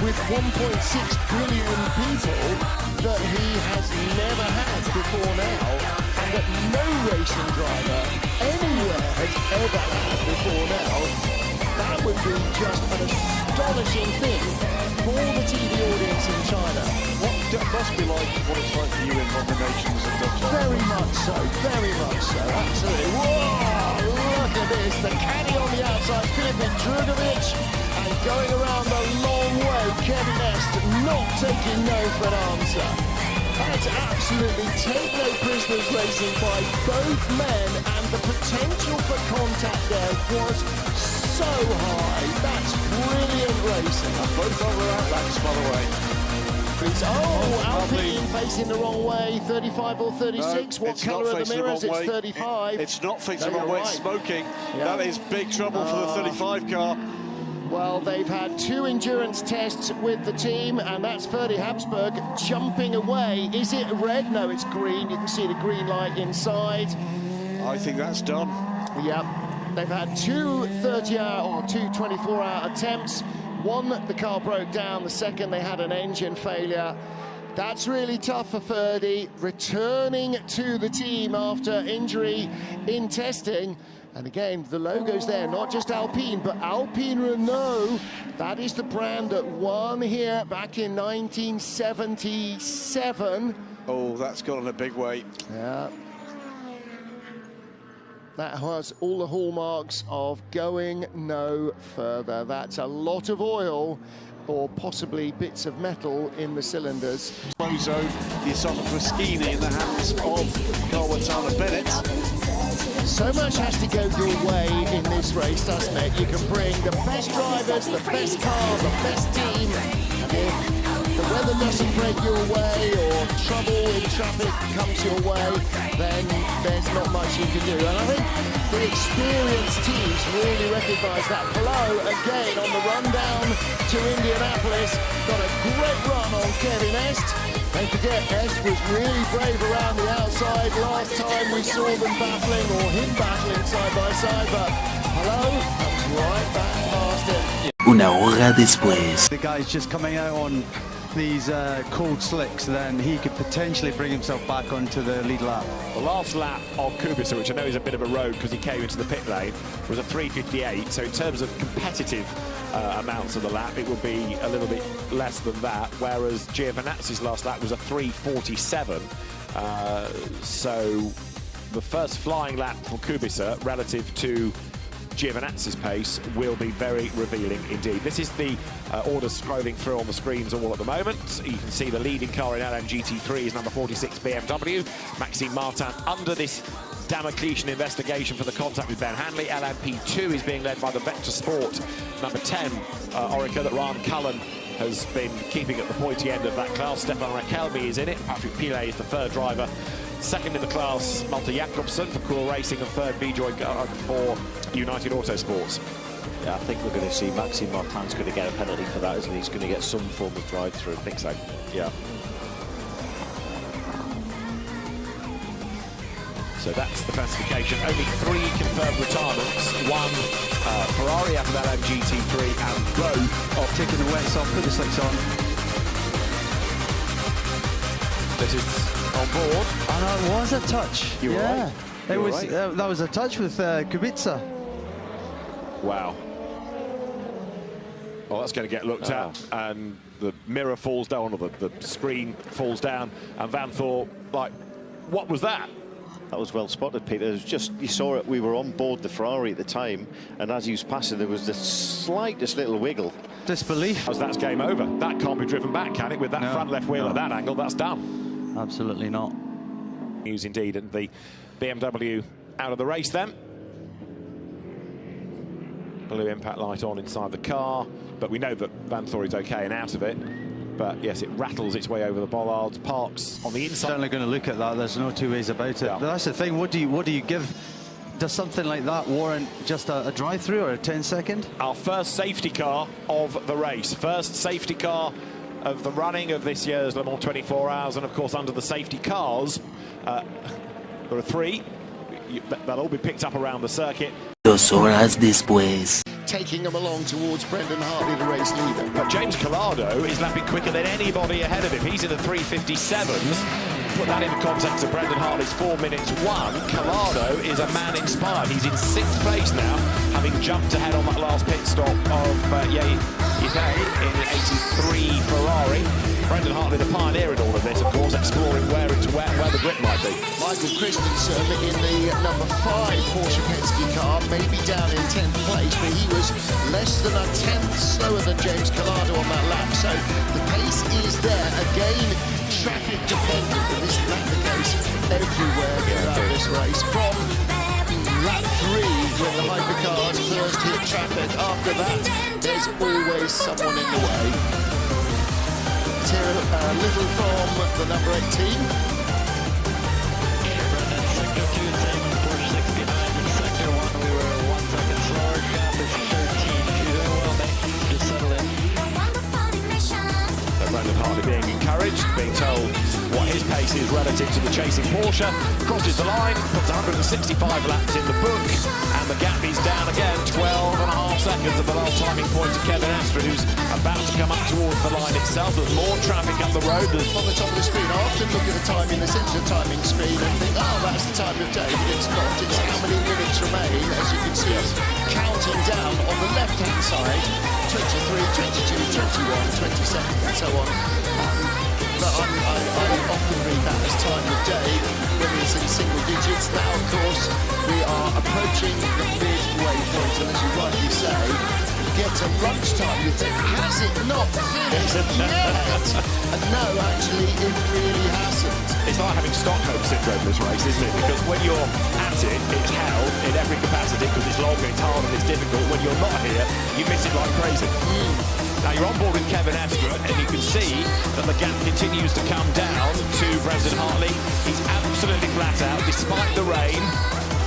S1: with 1.6 billion people that he has never had before now, and that no racing driver anywhere has ever had before now. That would be just an astonishing thing for the TV audience in China.
S3: What must be like what it's like for you in Run the Nations and Dutch?
S1: Very much so, absolutely. Whoa, look at this, the caddy on the outside, Filip Drugovic, and going around the long way, Kevin Est not taking no for an answer. That's absolutely take no prisoners racing by both men, and the potential for contact there was so high. That's brilliant racing.
S3: And both over outlets, by the way.
S1: Alpine facing the wrong way, 35 or 36.
S3: No,
S1: what colour are the mirrors? It's 35.
S3: It's not facing the wrong way, it's smoking.
S1: Yeah.
S3: That is big trouble for the 35 car.
S1: Well, they've had 2 endurance tests with the team, and that's Ferdi Habsburg jumping away. Is it red? No, it's green. You can see the green light inside.
S3: I think that's done.
S1: Yep. They've had 2 30-hour or 2 24-hour attempts. One, the car broke down. The second, they had an engine failure. That's really tough for Ferdi, returning to the team after injury in testing. And again, the logo's there, not just Alpine, but Alpine Renault. That is the brand that won here back in 1977.
S3: Oh, that's gone in a big way.
S1: Yeah. That has all the hallmarks of going no further. That's a lot of oil, or possibly bits of metal in the cylinders.
S3: Bozo, the assault of Fraschini in the hands of Kawatana Bennett.
S1: So much has to go your way in this race, doesn't it? You can bring the best drivers, the best car, the best team, and if the weather doesn't break your way or trouble in traffic comes your way, then there's not much you can do. And I think the experienced teams really recognise that. Hello again on the run down to Indianapolis. Got a great run on Kevin Est. Don't forget, Est was really brave around the outside. Last time we saw them battling, or him battling side by side, but hello comes right back past him.
S11: Una hora después.
S7: The guy's just coming out on these cold slicks, then he could potentially bring himself back onto the lead lap.
S5: The last lap of Kubica, which I know is a bit of a road because he came into the pit lane, was a 3:58. So in terms of competitive amounts of the lap, it would be a little bit less than that, whereas Giovinazzi's last lap was a 3:47. So the first flying lap for Kubica relative to Giovinazzi's pace will be very revealing indeed. This is the orders scrolling through on the screens all at the moment. You can see the leading car in LMGT3 is number 46 BMW. Maxime Martin under this Damocletian investigation for the contact with Ben Hanley. LMP2 is being led by the Vector Sport number 10 Orica that Ryan Cullen has been keeping at the pointy end of that class. Stefan Rakelmi is in it. Patrick Pilet is the third driver. Second in the class, Malte Jakobsen for Cool Racing, and third Bijoy for United Autosports.
S8: Yeah, I think we're going to see Maxime Martin's going to get a penalty for that, isn't he? He's going to get some form of drive-through. I think so. Yeah.
S5: So that's the classification. Only 3 confirmed retirements. One Ferrari out of LMGT3 and both
S7: Taking the wets off, put the slicks on.
S5: This is on board.
S7: And it was a touch.
S3: You were right.
S7: It was that was a touch with Kubica.
S5: Wow. Well, that's going to get looked at, and the mirror falls down, or the screen falls down, and Van Thor, like, what was that?
S8: That was well spotted, Peter. It was just, you saw it, we were on board the Ferrari at the time, and as he was passing, there was the slightest little wiggle.
S7: Disbelief.
S5: As that's game over. That can't be driven back, can it? With that front left wheel at that angle, that's done.
S7: Absolutely not.
S5: News indeed, and the BMW out of the race then. Blue impact light on inside the car, but we know that Van Thor is okay and out of it. But yes, it rattles its way over the bollards, parks on the inside.
S7: Certainly going to look at that. There's no two ways about it.
S5: Yeah.
S7: But that's the thing. What do you give? Does something like that warrant just a drive-through or a 10-second?
S5: Our first safety car of the race. First safety car of the running of this year's Le Mans 24 Hours. And, of course, under the safety cars, there are 3. They'll all be picked up around the circuit.
S11: 2 horas después.
S1: taking them along towards Brendan Hartley, the race leader.
S5: But James Collado is lapping quicker than anybody ahead of him. He's in the 3:57s. Put that into context of Brendan Hartley's 4 minutes 1. Collado is a man inspired. He's in 6th place now, having jumped ahead on that last pit stop of Yehey in the 83 Ferrari. Brendan Hartley, the pioneer in all of this, of course, exploring where the grip might be.
S1: Michael Christensen in the number 5 Porsche Penske car, maybe down in 10th place, but he was less than a tenth slower than James Collado on that lap. So the pace is there. Again, traffic dependent, and this is not the case everywhere throughout this race. From lap 3, when the hypercars first hit traffic, after that, there's always someone in the way. Here a little from the number 18.
S6: Sector 2, same as Porsche 69. In Sector 1, we were 1 second slower. Gap is 13. If you're doing well, mate, just settle in.
S5: So Brendan Hartley being encouraged, being told what his pace is relative to the chasing Porsche. Crosses the line, puts 165 laps in the book, and the gap is down again, 12.5 seconds at the last timing point to Kevin Astra, who's about to come up towards the line itself. There's more traffic up the road. There's
S1: on the top of the screen. I often look at the timing, the central timing screen, and think, oh, that's the time of day, but it's not. It's how many minutes remain, as you can see, counting down on the left-hand side, 23, 22, 21, 22, and so on. But I often read that as time of day when it's in single digits. Now, of course, we are approaching the midway point, and as you rightly say, you get to lunchtime, you think, has it not finished yet? And no, actually, it really hasn't.
S5: It's like having Stockholm syndrome this race, isn't it? Because when you're at it, it's hell in every capacity because it's long, it's hard, and it's difficult. When you're not here, you miss it like crazy. Now you're on board with Kevin Astra, and you can see that the gap continues to come down to Brendan Hartley. He's absolutely flat out, despite the rain.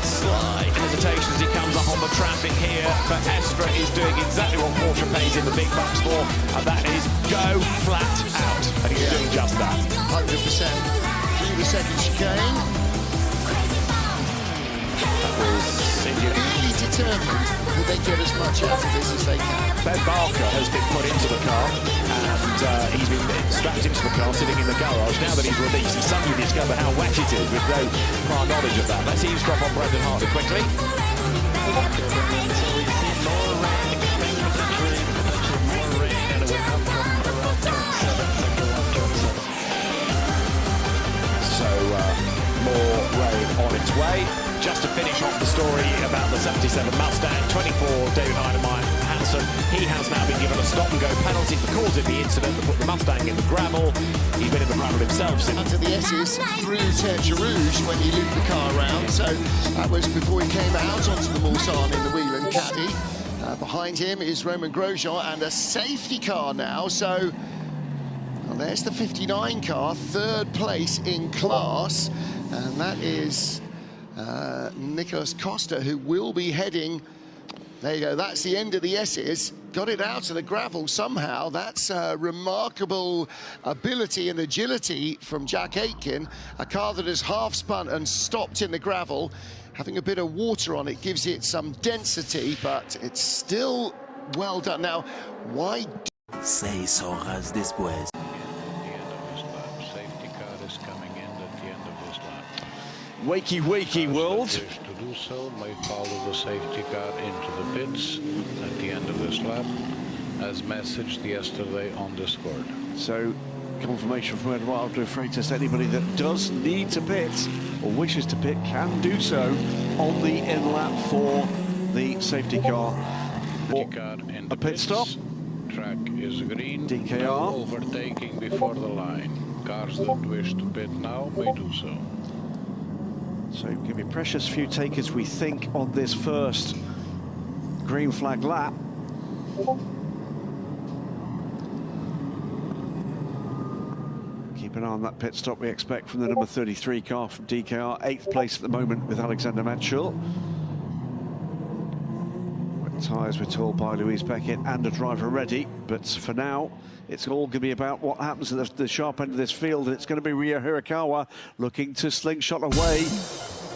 S5: Slight hesitation as he comes up on the traffic here, but Astra is doing exactly what Porsche pays in the big bucks for, and that is go flat out. And he's doing just that.
S1: 100%. Through the second chicane.
S5: That was
S1: really determined that they get as much out of this as they can.
S5: Ben Barker has been put into the car, and he's been strapped into the car, sitting in the garage. Now that he's released, he's suddenly discovered how wet it is with no prior knowledge of that. Let's eavesdrop on Brendan Hartley quickly.
S6: So we see more rain coming, potentially more rain, and it will come from around turn 7, sector 1, turn 7.
S5: So more rain on its way. Just to finish off the story about the 77 Mustang, 24 David Heinemeier Hansen. He has now been given a stop-and-go penalty for causing the incident that put the Mustang in the gravel. He's been in the gravel himself since.
S1: Under the S's through Terre Rouge when he looped the car around. So that was before he came out onto the Mulsanne in the Whelen Caddy. Behind him is Romain Grosjean and a safety car now. So well, there's the 59 car, 3rd place in class. And that is Nicolas Costa, who will be heading. There you go, that's the end of the S's. Got it out of the gravel somehow. That's remarkable ability and agility from Jack Aitken. A car that has half spun and stopped in the gravel. Having a bit of water on it gives it some density, but it's still well done. Now, why?
S11: 6 horas después.
S5: Wakey, wakey, world.
S12: To do so may follow the safety car into the pits at the end of this lap, as messaged yesterday on Discord.
S3: So, confirmation from Eduardo Freitas, anybody that does need to pit or wishes to pit can do so on the in-lap for the safety car.
S12: In
S3: a pit stop.
S12: Track is green.
S3: DKR.
S12: No overtaking before the line. Cars that wish to pit now may do so.
S3: So give me precious few takers, we think, on this first green flag lap. Keep an eye on that pit stop we expect from the number 33 car from DKR, 8th place at the moment with Alexander Matschul. Tyres, we're told by Louise Beckett, and a driver ready, but for now it's all going to be about what happens at the sharp end of this field, and it's going to be Ryo Hirakawa looking to slingshot away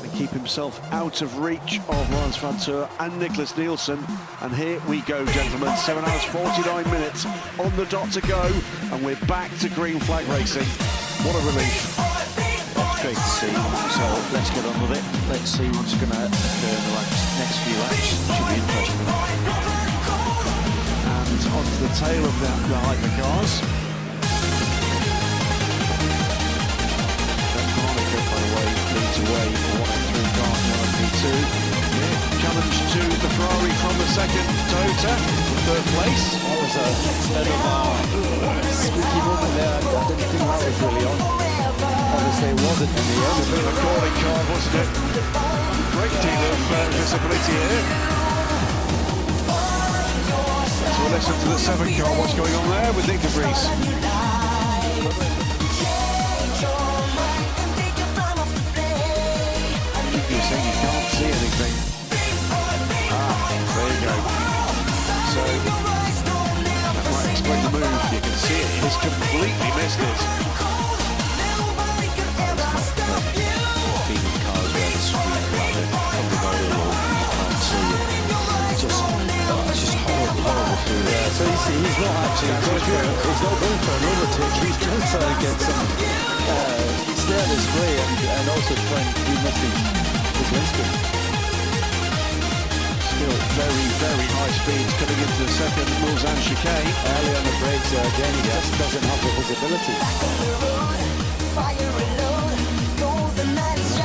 S3: to keep himself out of reach of Lawrence Van Teur and Nicholas Nielsen. And here we go, gentlemen. 7 hours 49 minutes on the dot to go, and we're back to green flag racing. What a relief.
S8: That's great to see. So let's get on with it. Let's see what's going to occur in the next few laps. Should be interesting.
S3: And onto the tail of the hypercars. By the way, leads away for 1 and 3 cars, 1 and P2. Challenge to the Ferrari from the second Toyota, third place.
S7: That was a bit of a squeaky moment there. I didn't think that was really on. Obviously it wasn't in the end.
S3: A bit of a calling card, wasn't it? Great deal of visibility here. So we'll listen to the 7 car, what's going on there with Nick de Vries. You're saying you can't see anything. There you go. So that might explain the move. You can see it. He's completely missed it.
S8: Being in cars where the screen ladder from the very low, you can't see it. It's just horrible through there.
S7: So you see, he's not actually he's not going for an overtake. He's just trying to get some stay display and also trying to do nothing.
S3: Still very, very high speeds coming into the second Mulsanne chicane.
S7: Early on the brakes again, he just doesn't have the visibility.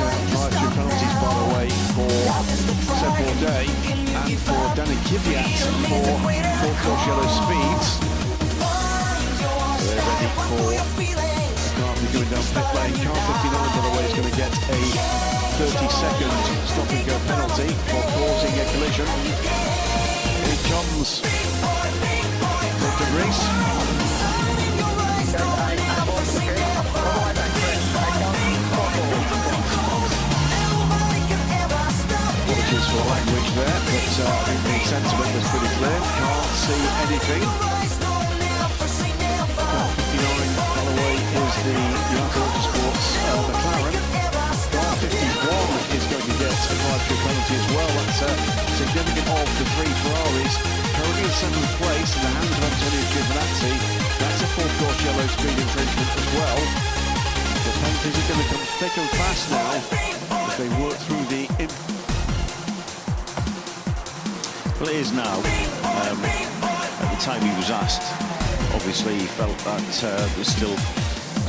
S3: Drive through penalties, by the way, for Seb Bourdais and for Danny Kvyat for course yellow speeds. So they're ready for Garvey going down pit lane. Car 59, by the way, is going to get a 30-second stop-and-go penalty for causing a collision. Here he comes. Nick de Vries. Apologies for language there, but I think the sentiment was pretty clear. Can't see anything. Car 59, by the way, is the Yamaha Autosports McLaren. Car 51 is going to get a drive-through penalty as well. That's significant of the 3 Ferraris. Currently in 7th place in the hands of Antonio Giovinazzi. That's a full course yellow speed infringement as well. The penalties are going to come thick and fast now as they work through the...
S8: Well, it is now. At the time he was asked, obviously he felt that there's still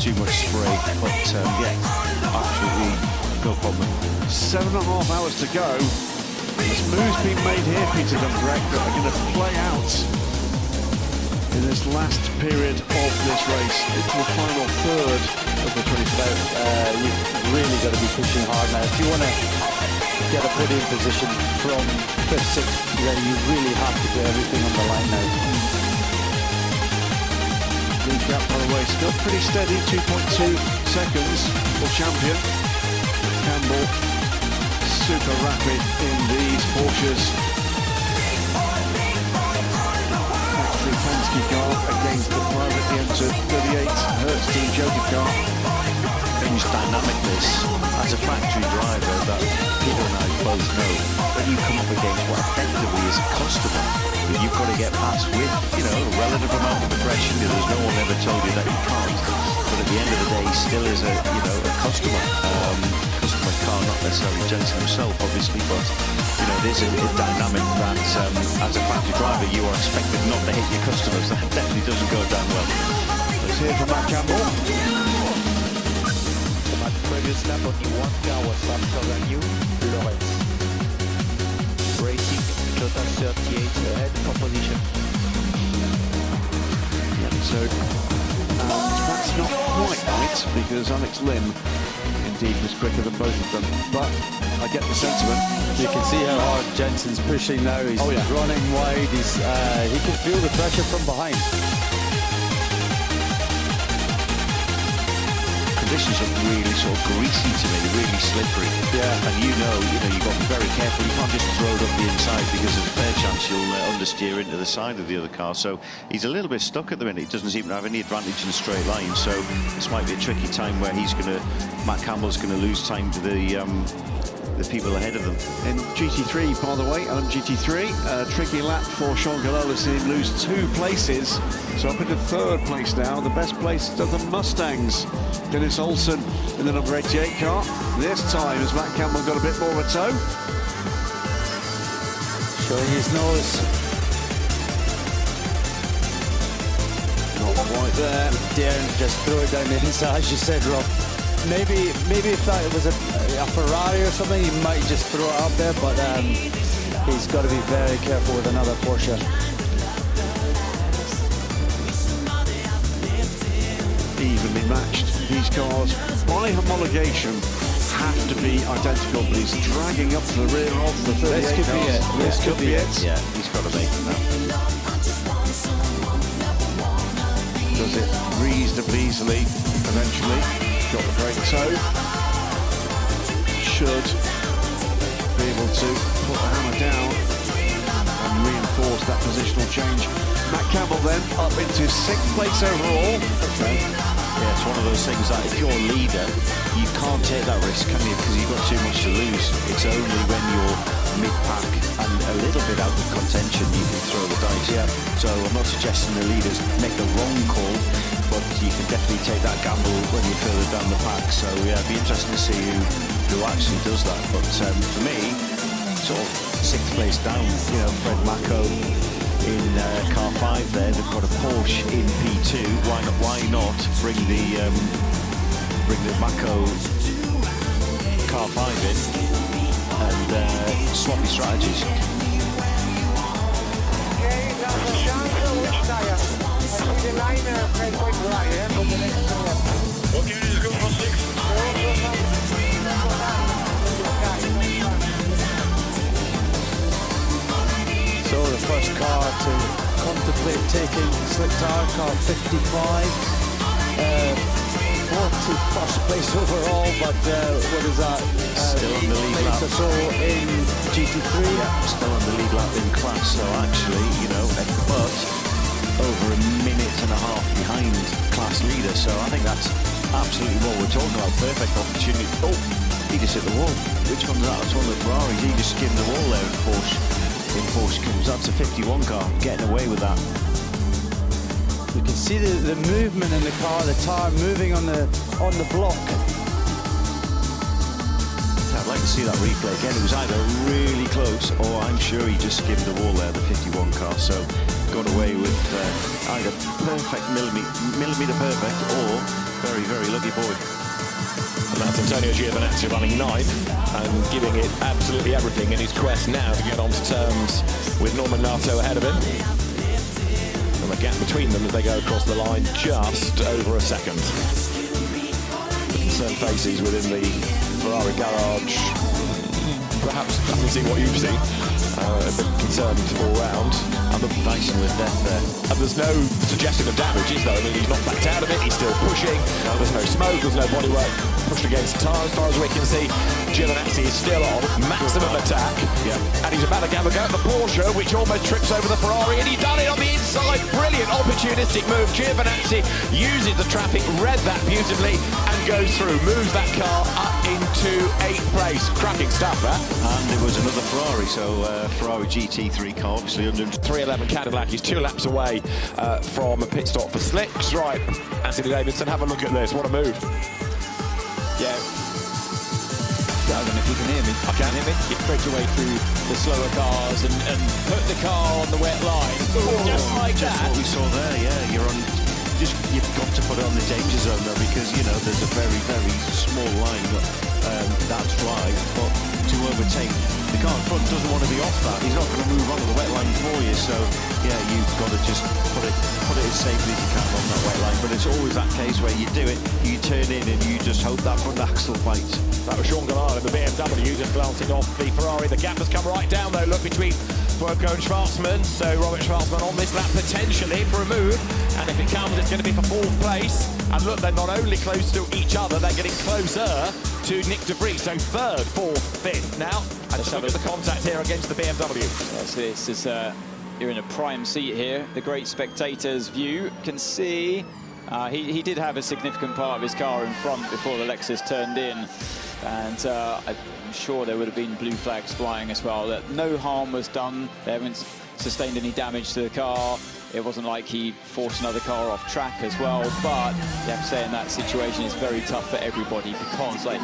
S8: too much spray, but yeah, absolutely no problem.
S3: 7.5 hours to go. This move's been made here, Peter Dumbrek, that are going to play out in this last period of this race into the final third of the 25th.
S7: You've really got to be pushing hard now. If you want to get a podium position from 5th, 6th, then you really have to put everything on the line now.
S3: Lead gap, by the way, still pretty steady, 2.2 seconds for champion. Campbell, super rapid in these Porsches. Factory Penske car against the privately entered 38 Hertz Team Joker car.
S8: It's dynamic, this. As a factory driver, that Peter and I both know, when you come up against what effectively is a customer that you've got to get past with, you know, a relative amount of aggression. There's no one ever told you that you can't. But at the end of the day, he still is a, you know, a customer. Customer car, not necessarily Jensen himself, obviously, but, you know, it is a dynamic that, as a factory driver, you are expected not to hit your customers. That definitely doesn't go down well.
S3: Let's hear from Matt Campbell.
S6: Previous lap, only 1 car was faster than you, Lawrence. Racing Toyota 38 ahead for position.
S3: Yeah, so that's not quite right because Alex Lim indeed was quicker than both of them. But I get the sentiment.
S7: You can see how hard Jensen's pushing now. He's running wide. He can feel the pressure from behind.
S8: Conditions are really sort of greasy to me, really slippery.
S7: Yeah.
S8: And you've got to be very careful. You can't just throw it up the inside because there's a fair chance you'll understeer into the side of the other car. So he's a little bit stuck at the minute. He doesn't seem to have any advantage in a straight line. So this might be a tricky time where Matt Campbell's going to lose time to the the people ahead of them.
S3: In GT3, by the way, GT3, tricky lap for Sean Gallola, seeing him lose 2 places. So up into 3rd place now. The best place of the Mustangs. Dennis Olsen in the number 88 car. This time has Matt Campbell got a bit more of a toe.
S7: Showing his nose.
S3: Not quite there.
S7: Daring just throw it down the inside, as you said, Rob. Maybe if that was a Ferrari or something, he might just throw it up there, but he's got to be very careful with another Porsche.
S3: Evenly matched. These cars, by homologation, have to be identical, but he's dragging up to the rear of the 38
S7: This could
S3: cars.
S7: be it.
S3: This could be it.
S8: Yeah, he's got to make it now.
S3: Does it reasonably easily eventually. Got the great toe. Should be able to put the hammer down and reinforce that positional change. Matt Campbell then up into 6th place overall.
S8: Okay. Yeah, it's one of those things that if you're a leader, you can't take that risk, can you? Because you've got too much to lose. It's only when you're mid-pack and a little bit out of contention you can throw the dice. Yeah. So I'm not suggesting the leaders make the wrong call, but you can definitely take that gamble when you're further down the pack. So yeah, it'd be interesting to see who actually does that. But for me, sort of 6th place down, you know, Fred Mako in car 5 there. They've got a Porsche in P2. Why not bring the Mako car 5 in and swap your strategies?
S9: Okay, last chance, which tire? I see the line quite dry, for the next lap.
S12: Okay, let's go for 6.
S7: So the first car to contemplate taking slick tire, car 55. 41st place overall, but what is that?
S8: Still on the lead lap.
S7: Or so in GT3.
S8: Yeah, still on the lead lap in class. So actually, you know, but over a minute and a half behind class leader. So I think that's absolutely what we're talking about. Perfect opportunity. Oh, he just hit the wall. Which one's that? It's one of the Ferraris. He just skimmed the wall there in Porsche. In Porsche comes. That's a 51 car. Getting away with that.
S7: You can see the movement in the car, the tyre moving on the block.
S8: I'd like to see that replay again. It was either really close or I'm sure he just skimmed the wall there, the 51 car. So got away with either perfect millimetre perfect or very, very lucky boy.
S5: And that's Antonio Giovinazzi running 9th and giving it absolutely everything in his quest now to get onto terms with Norman Nato ahead of him. And the gap between them as they go across the line just over a second. Concerned faces within the Ferrari garage. Perhaps having seen what you've seen, a bit concerned all round. And the
S8: Dyson with death there.
S5: And there's no suggestion of damage, is there? I mean, he's not backed out of it, he's still pushing. There's no smoke, there's no bodywork pushed against the tyre. As far as we can see, Giovinazzi is still on maximum attack.
S8: Yeah.
S5: And he's about to have a go at the Porsche, which almost trips over the Ferrari, and he done it on the inside. Brilliant opportunistic move. Giovinazzi uses the traffic, read that beautifully, and goes through, moves that car up into 8th place. Cracking stuff, that.
S8: And it was another Ferrari, so Ferrari GT3 car, obviously under
S5: 311 Cadillac. He's 2 laps away from a pit stop for slicks. Right, Anthony Davidson, have a look at this. What a move.
S2: Yeah. I don't know if you can hear me. I can hear me. Get straight away through the slower cars and put the car on the wet line. Just like
S8: just
S2: that.
S8: what we saw there, yeah. You've got to put it on the danger zone though, because you know there's a very, very small line that's dry, but to overtake the car in front doesn't want to be off that. He's not going to move onto the wet line for you, so yeah, you've got to just put it as safely as you can on that wet line. But it's always that case where you do it, you turn in and you just hope that front axle bites.
S5: That was Sean Gallola in the BMW, just glancing off the Ferrari. The gap has come right down though, look, between Burko and Schwarzman. So Robert Schwarzman on this lap potentially for a move, and if it comes, it's going to be for 4th place. And look, they're not only close to each other, they're getting closer to Nick de Vries. So 3rd, 4th, 5th. Now, and just look at the contact here against the BMW.
S2: Yeah, so this is you're in a prime seat here. The great spectators view can see He did have a significant part of his car in front before the Lexus turned in, and I'm sure there would have been blue flags flying as well. That no harm was done. They haven't sustained any damage to the car. It wasn't like he forced another car off track as well, but you have to say in that situation it's very tough for everybody because, like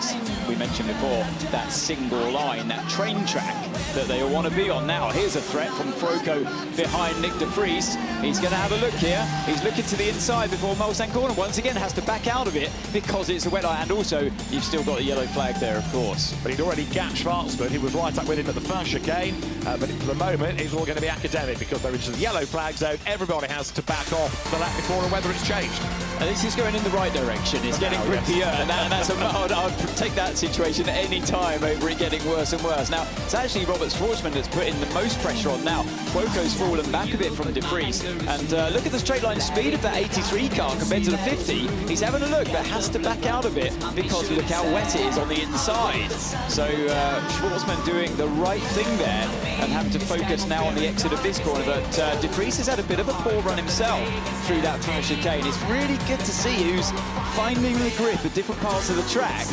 S2: we mentioned before, that single line, that train track that they all want to be on. Now, here's a threat from Froco behind Nick de Vries. He's going to have a look here. He's looking to the inside before Mulsanne corner. Once again, has to back out of it because it's a wet line, and also you've still got the yellow flag there, of course.
S5: But he'd already gapped Schwarzman. He was right up with him at the first chicane, but for the moment, it's all going to be academic because there is a yellow flag zone. Everybody has to back off the lap before and whether it's changed.
S2: And this is going in the right direction. It's getting grippier, and that's I would take that situation at any time over it getting worse and worse. Now, it's actually Robert Schwarzman that's putting the most pressure on now. Froco's fallen back a bit from de Vries, and look at the straight line speed of that 83 car compared to the 50. He's having a look, but has to back out of it because look how wet it is on the inside. So Schwarzman doing the right thing there and having to focus now on the exit of this corner. But de Vries has had a bit of a poor run himself through that first chicane. It's really good to see who's finding the grip at different parts of the track.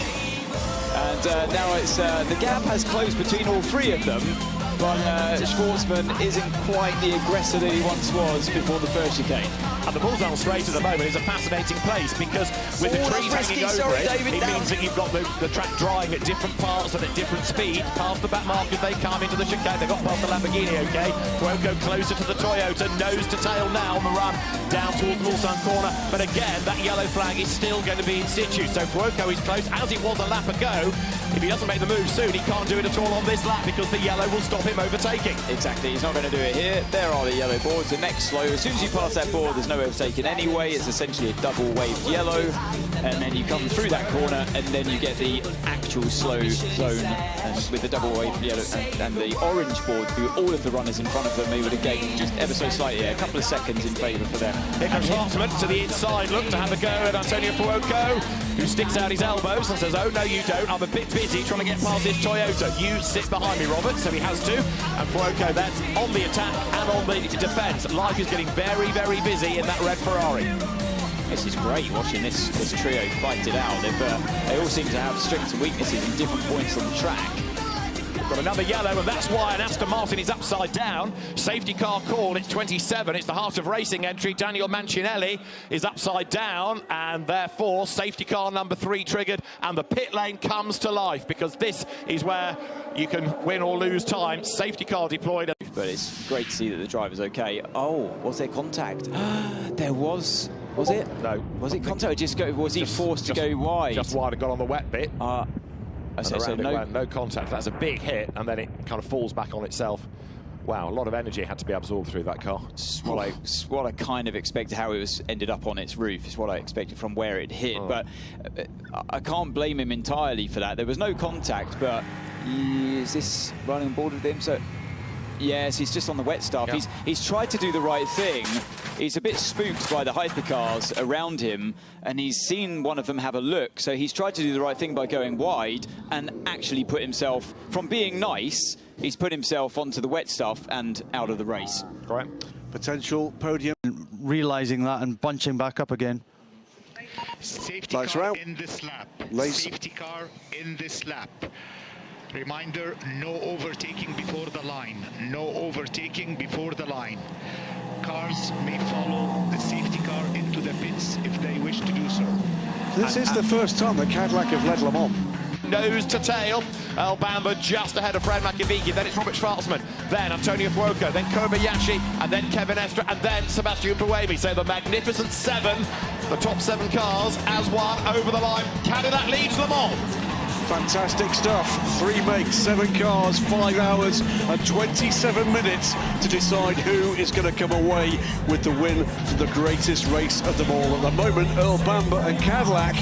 S2: And now it's the gap has closed between all three of them, but Schwarzman isn't quite the aggressor that he once was before the first chicane.
S5: And the Mulsanne straight at the moment is a fascinating place because with the trees hanging over it means that you've got the track drying at different parts and at different speeds. Past the back markers, they come into the chicane. They got past the Lamborghini, okay. Froco closer to the Toyota, nose to tail now on the run down towards Mulsanne corner. But again, that yellow flag is still going to be in situ. So Froco is close, as it was a lap ago. If he doesn't make the move soon, he can't do it at all on this lap because the yellow will stop him overtaking.
S2: Exactly, he's not going to do it here. There are the yellow boards. The next slow, as soon as you pass that board, there's no overtaking anyway. It's essentially a double waved yellow, and then you come through that corner, and then you get the actual slow zone with the double waved yellow and the orange board. All of the runners in front of them, they would have gained just ever so slightly, a couple of seconds in favour for them.
S5: Here comes Schwarzman to the inside, look to have a go at Antonio Froco, who sticks out his elbows and says, oh no you don't, I'm a bit busy trying to get past this Toyota. You sit behind me, Robert. So he has to, and Froco then on the attack and on the defence. Life is getting very, very busy in that red Ferrari.
S2: This is great watching this trio fight it out. They all seem to have strengths and weaknesses in different points on the track.
S5: Got another yellow, and that's why an Aston Martin is upside down. Safety car call, it's 27. It's the Heart of Racing entry. Daniel Mancinelli is upside down, and therefore safety car number 3 triggered, and the pit lane comes to life because this is where you can win or lose time. Safety car deployed.
S2: But it's great to see that the driver's okay. Oh, was there contact? There was. Was it?
S5: No.
S2: Was it contact? Was he forced to go wide?
S5: Just wide and got on the wet bit.
S2: So
S5: no contact. That's a big hit, and then it kind of falls back on itself. Wow, a lot of energy had to be absorbed through that car.
S2: What I kind of expected, how it ended up on its roof, is what I expected from where it hit. But I can't blame him entirely for that. There was no contact, but is this running on board with him? So yes, he's just on the wet stuff. Yeah. He's tried to do the right thing. He's a bit spooked by the hypercars around him, and he's seen one of them have a look. So he's tried to do the right thing by going wide and actually put himself, from being nice, he's put himself onto the wet stuff and out of the race.
S5: Right.
S3: Potential podium.
S7: Realising that and bunching back up again.
S13: Safety car in this lap. Safety car in this lap. Reminder, no overtaking before the line. No overtaking before the line. Cars may follow the safety car into the pits if they wish to do so.
S3: This is the first time that Cadillac have led Le Mans.
S5: Nose to tail, El Bamba just ahead of Fred Makovicky, then it's Robert Schwarzman, then Antonio Froco, then Kobayashi, and then Kevin Estre, and then Sebastian Buemi. So the magnificent 7, the top 7 cars as one over the line. Cadillac leads Le Mans.
S3: Fantastic stuff. 3 makes, 7 cars, 5 hours and 27 minutes to decide who is going to come away with the win for the greatest race of them all. At the moment, Earl Bamber and Cadillac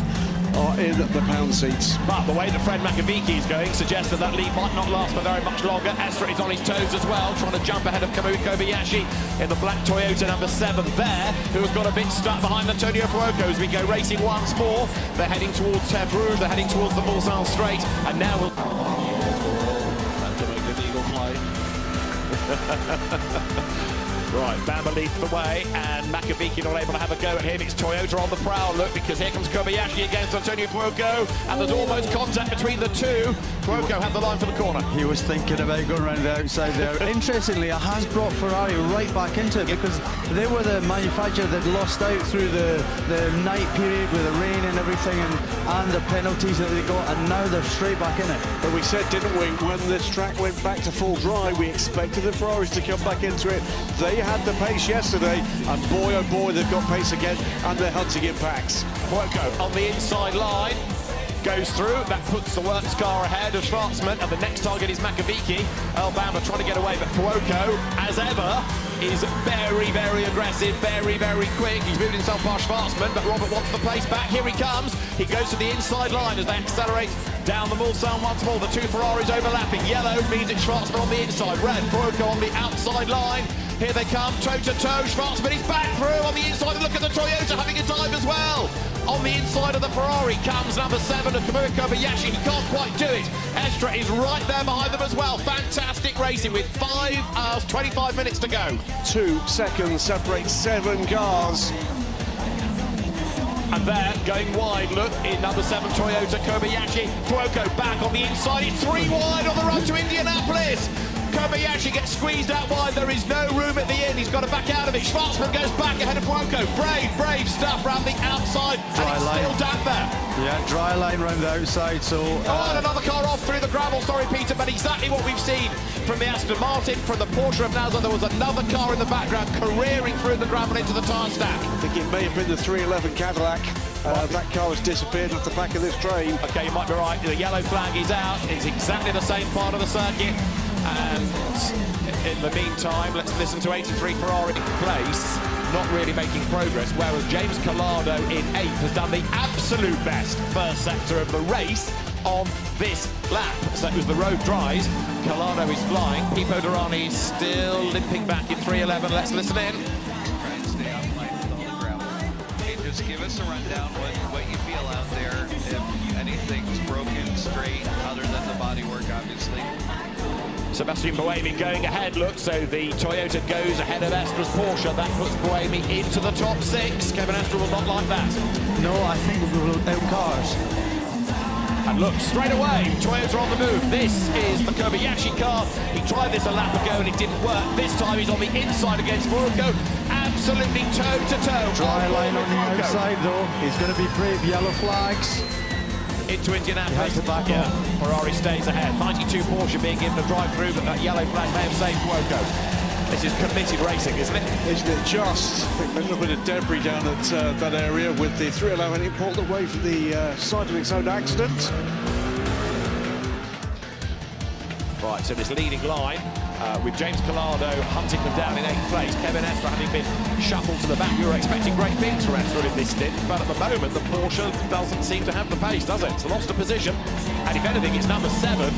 S3: are in the pound seats.
S5: But the way that Fred Makovicky is going suggests that lead might not last for very much longer. Estre is on his toes as well, trying to jump ahead of Kamui Kobayashi in the black Toyota number 7 there, who has got a bit stuck behind Antonio Froco as we go racing once more. They're heading towards Terre Rouge, they're heading towards the Mulsanne Straight, and now we'll... Right, Bamba leads the way, and Makaviki not able to have a go at him. It's Toyota on the prowl, look, because here comes Kobayashi against Antonio Fuoco, and there's almost contact between the two. Fuoco had the line for the corner.
S7: He was thinking about going around the outside there. Interestingly, it has brought Ferrari right back into it because they were the manufacturer that lost out through the night period with the rain and everything and the penalties that they got, and now they're straight back in it.
S3: But we said, didn't we, when this track went back to full dry, we expected the Ferraris to come back into it. They had the pace yesterday, and boy oh boy, they've got pace again, and they're hunting in packs.
S5: Fuoco on the inside line. Goes through, that puts the works car ahead of Schwarzman, and the next target is Makaviki. Bamba trying to get away, but Fuoco, as ever, is very, very aggressive, very, very quick. He's moved himself past Schwarzman, but Robert wants the place back. Here he comes. He goes to the inside line as they accelerate down the Mulsanne once more. The two Ferraris overlapping. Yellow means it's Schwarzman on the inside. Red, Fuoco on the outside line. Here they come, toe-to-toe. Schwarzman is back through on the inside. And look at the Toyota having a dive as well. On the inside of the Ferrari comes number 7 of Kamui Kobayashi. He can't quite do it. Estra is right there behind them as well. Fantastic racing with 5 hours, 25 minutes to go.
S3: 2 seconds separate 7 cars.
S5: And there, going wide, look, in number 7, Toyota Kobayashi. Fuoco back on the inside. He's 3 wide on the road to Indianapolis. Kobayashi gets squeezed out wide. There is no room at the end. He's got to back out of it. Schwarzman goes back ahead of Fuoco. Brave stuff round the outside.
S7: Dry
S5: and
S7: line.
S5: Still damp there.
S7: Yeah, dry line round the outside, so...
S5: and another car off through the gravel. Sorry, Peter, but exactly what we've seen from the Aston Martin, from the Porsche of Nasser. There was another car in the background careering through the gravel into the tyre stack.
S3: I think it may have been the 311 Cadillac. That car has disappeared off the back of this train.
S5: Okay, you might be right. The yellow flag is out. It's exactly the same part of the circuit. And in the meantime, let's listen to 83 Ferrari in place, not really making progress, whereas James Collado in 8th has done the absolute best first sector of the race on this lap. So it was the road dries. Collado is flying. Pipo Derani still limping back in 311. Let's listen in.
S14: Try and stay on line with all the gravel. Hey, just give us a rundown what you feel out there, if anything's broken straight, other than the bodywork, obviously.
S5: Sebastian Buemi going ahead, look, so the Toyota goes ahead of Estra's Porsche. That puts Buemi into the top 6. Kevin Estra will not like that.
S7: No, I think we will out cars.
S5: And look, straight away, Toyota on the move. This is the Kobayashi car. He tried this a lap ago and it didn't work. This time he's on the inside against Fuoco. Absolutely toe-to-toe.
S7: Dry line on the outside, though. He's going to be brave. Yellow flags.
S5: Into Indianapolis.
S7: To back off.
S5: Ferrari stays ahead. 92 Porsche being given a drive-through, but that yellow flag may have saved Fuoco. This is committed racing, isn't it?
S3: Isn't it just? I think a little bit of debris down at that area with the 311. It pulled away from the side of its own accident.
S5: Right, so this leading line with James Collado hunting them down in 8th place. Kevin Estra having been shuffled to the back. We were expecting great things from Estra in this stint, but at the moment the Porsche doesn't seem to have the pace, does it? It's lost a position, and if anything, it's number 7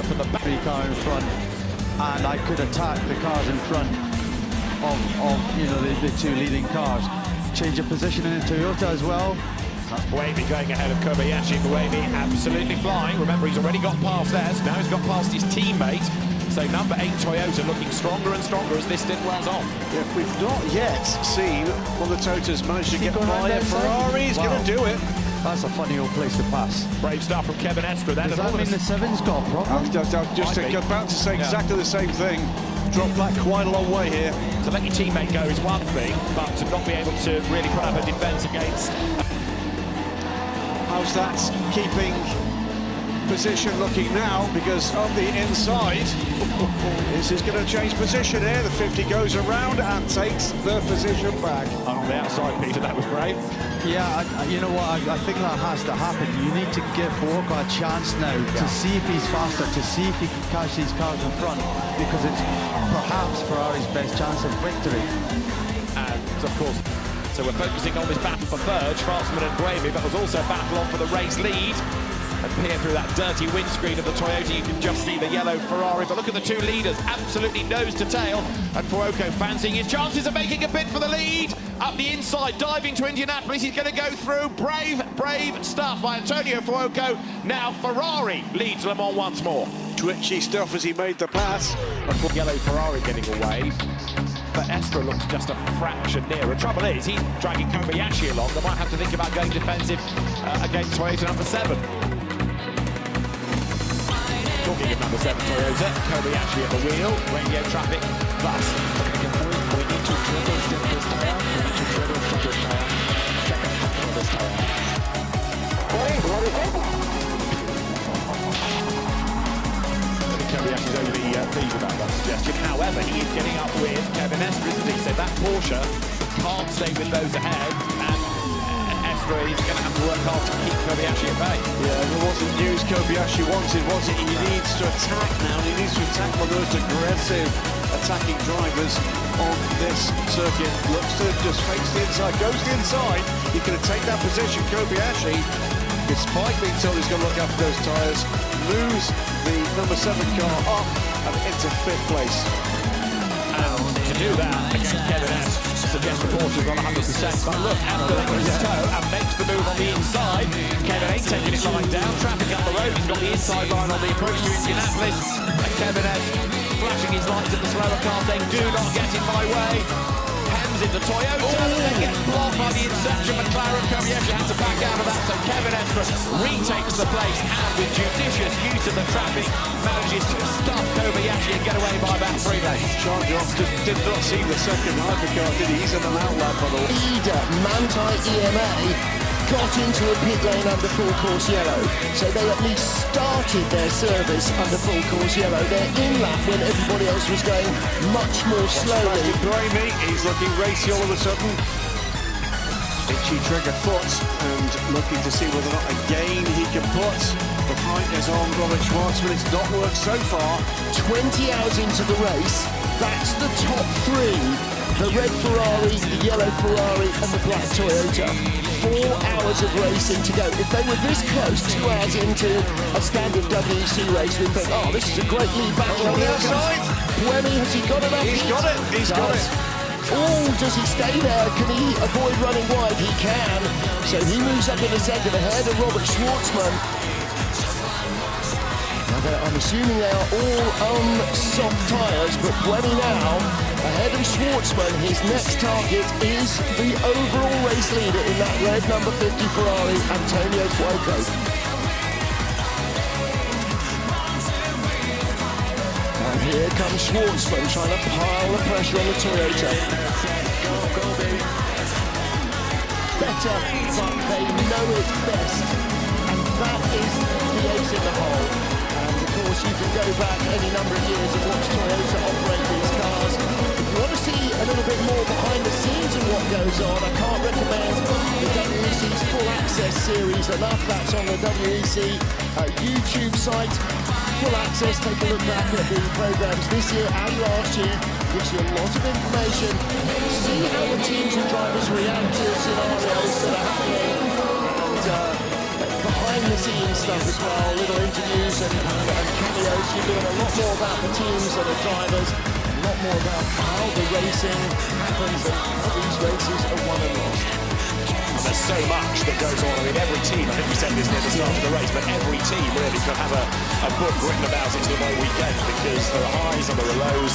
S5: for the back.
S7: 3 car in front, and I could attack the cars in front of you know, the 2 leading cars. Change of position in the Toyota as well.
S5: That's Buemi going ahead of Kobayashi. Buemi absolutely flying. Remember, he's already got past theirs. Now he's got past his teammate. So number 8 Toyota looking stronger and stronger as this stint wears on.
S3: Yeah, we've not yet seen one of the Toyotas manage to get by a Ferrari. He's going to do it.
S7: That's a funny old place to pass.
S5: Brave stuff from Kevin Estra. Does
S7: that mean the 7's got a problem?
S3: I'm just about to say exactly the same thing. Dropped back quite a long way here.
S5: To let your teammate go is one thing, but to not be able to really put up a defence against...
S3: How's that keeping position looking now? Because on the inside, this is going to change position here. The 50 goes around and takes the position back.
S5: On the outside, Peter, that was great.
S7: Yeah, you know what, I think that has to happen. You need to give Walker a chance now to see if he's faster, to see if he can catch these cars in front, because it's perhaps Ferrari's best chance of victory.
S5: And, of course, so we're focusing on this battle for third, Schwarzman and Buemi, but there's also a battle on for the race lead. And peer through that dirty windscreen of the Toyota, you can just see the yellow Ferrari. But look at the 2 leaders, absolutely nose to tail. And Fuoco fancying his chances of making a bid for the lead. Up the inside, diving to Indianapolis. He's going to go through. Brave stuff by Antonio Fuoco. Now Ferrari leads Le Mans once more.
S3: Twitchy stuff as he made the pass.
S5: Yellow Ferrari getting away. but Estra looks just a fraction nearer. Trouble is, he's dragging Kobayashi along. They might have to think about going defensive against Toyota number 7. Talking of number 7 Toyota, Kobayashi at the wheel, radio traffic plus.
S6: We need to triple shift this tire. We need to triple shift this tire. Check a handle of this tire.
S5: Kobayashi's overly pleased about that suggestion. However, he is getting up with Kevin Estra, isn't he? So that Porsche can't stay with those ahead, and Estra is going to have to work hard to keep Kobayashi at bay.
S3: Yeah, it wasn't news Kobayashi wanted, was it? He needs to attack now. He needs to attack one of those aggressive attacking drivers on this circuit. Looks to just face the inside, goes to the inside. He can take that position. Kobayashi, despite being told he's going to look after those tyres, moves the number 7 car up and into 5th place.
S5: And to do that against Kevin S suggests the Porsche's on 100%. But look, after that his toe and makes the move on the inside. Kevin ain't taking it lying down. Traffic up the road. He's got the inside line on the approach to Indianapolis. And Kevin S flashing his lights at the slower car saying, do not get in my way. Hems into Toyota, and then gets blocked by the Inception McLaren. Kobayashi had to back out of that, so Kevin Estra retakes the place and with judicious use of the traffic manages to stop Kobayashi and get away by about 3 lanes.
S3: Charles just did not see the second hypercar, did he? He's in an outlet model.
S1: Leader Manthey EMA got into a pit lane under full course yellow, so they at least started their service under full course yellow. They're in lap when everybody else was going much more slowly.
S3: Brahmy, he's looking racy all of a sudden. Itchy trigger foot and looking to see whether or not again he can put behind his arm Robert Schwartzman. It's not worked so far.
S1: 20 hours into the race, that's the top 3. The red Ferrari, the yellow Ferrari and the black Toyota. 4 hours of racing to go. If they were this close 2 hours into a standard WEC race, we'd think, oh, this is a great lead battle on the outside. Buemi, has he got enough?
S3: He's got it, he's got it.
S1: Oh, does he stay there? Can he avoid running wide? He can. So he moves up in a second ahead of Robert Schwartzman. I'm assuming they are all on soft tyres, but Buemi now ahead of Schwartzman. His next target is the overall race leader in that red number 50 Ferrari, Antonio Fuoco. And here comes Schwartzman trying to pile the pressure on the Toyota.
S6: Go, baby.
S1: Better, but they know it best. And that is the ace in the hole. Of course, you can go back any number of years and watch Toyota operate these cars. If you want to see a little bit more behind the scenes of what goes on, I can't recommend the WEC's Full Access series enough. That's on the WEC YouTube site. Full Access, take a look back at the programmes this year and last year. Gives you a lot of information. See how the teams and drivers react to scenarios that are happening. Behind the scenes stuff as well, little interviews and cameos. You're doing a lot more about the teams and the drivers, a lot more about how the racing happens and how these races are won and lost.
S5: And there's so much that goes on. I mean, every team, I think we said this near the start of the race, but every team really could have a book written about it the whole weekend, because there are highs and there are lows,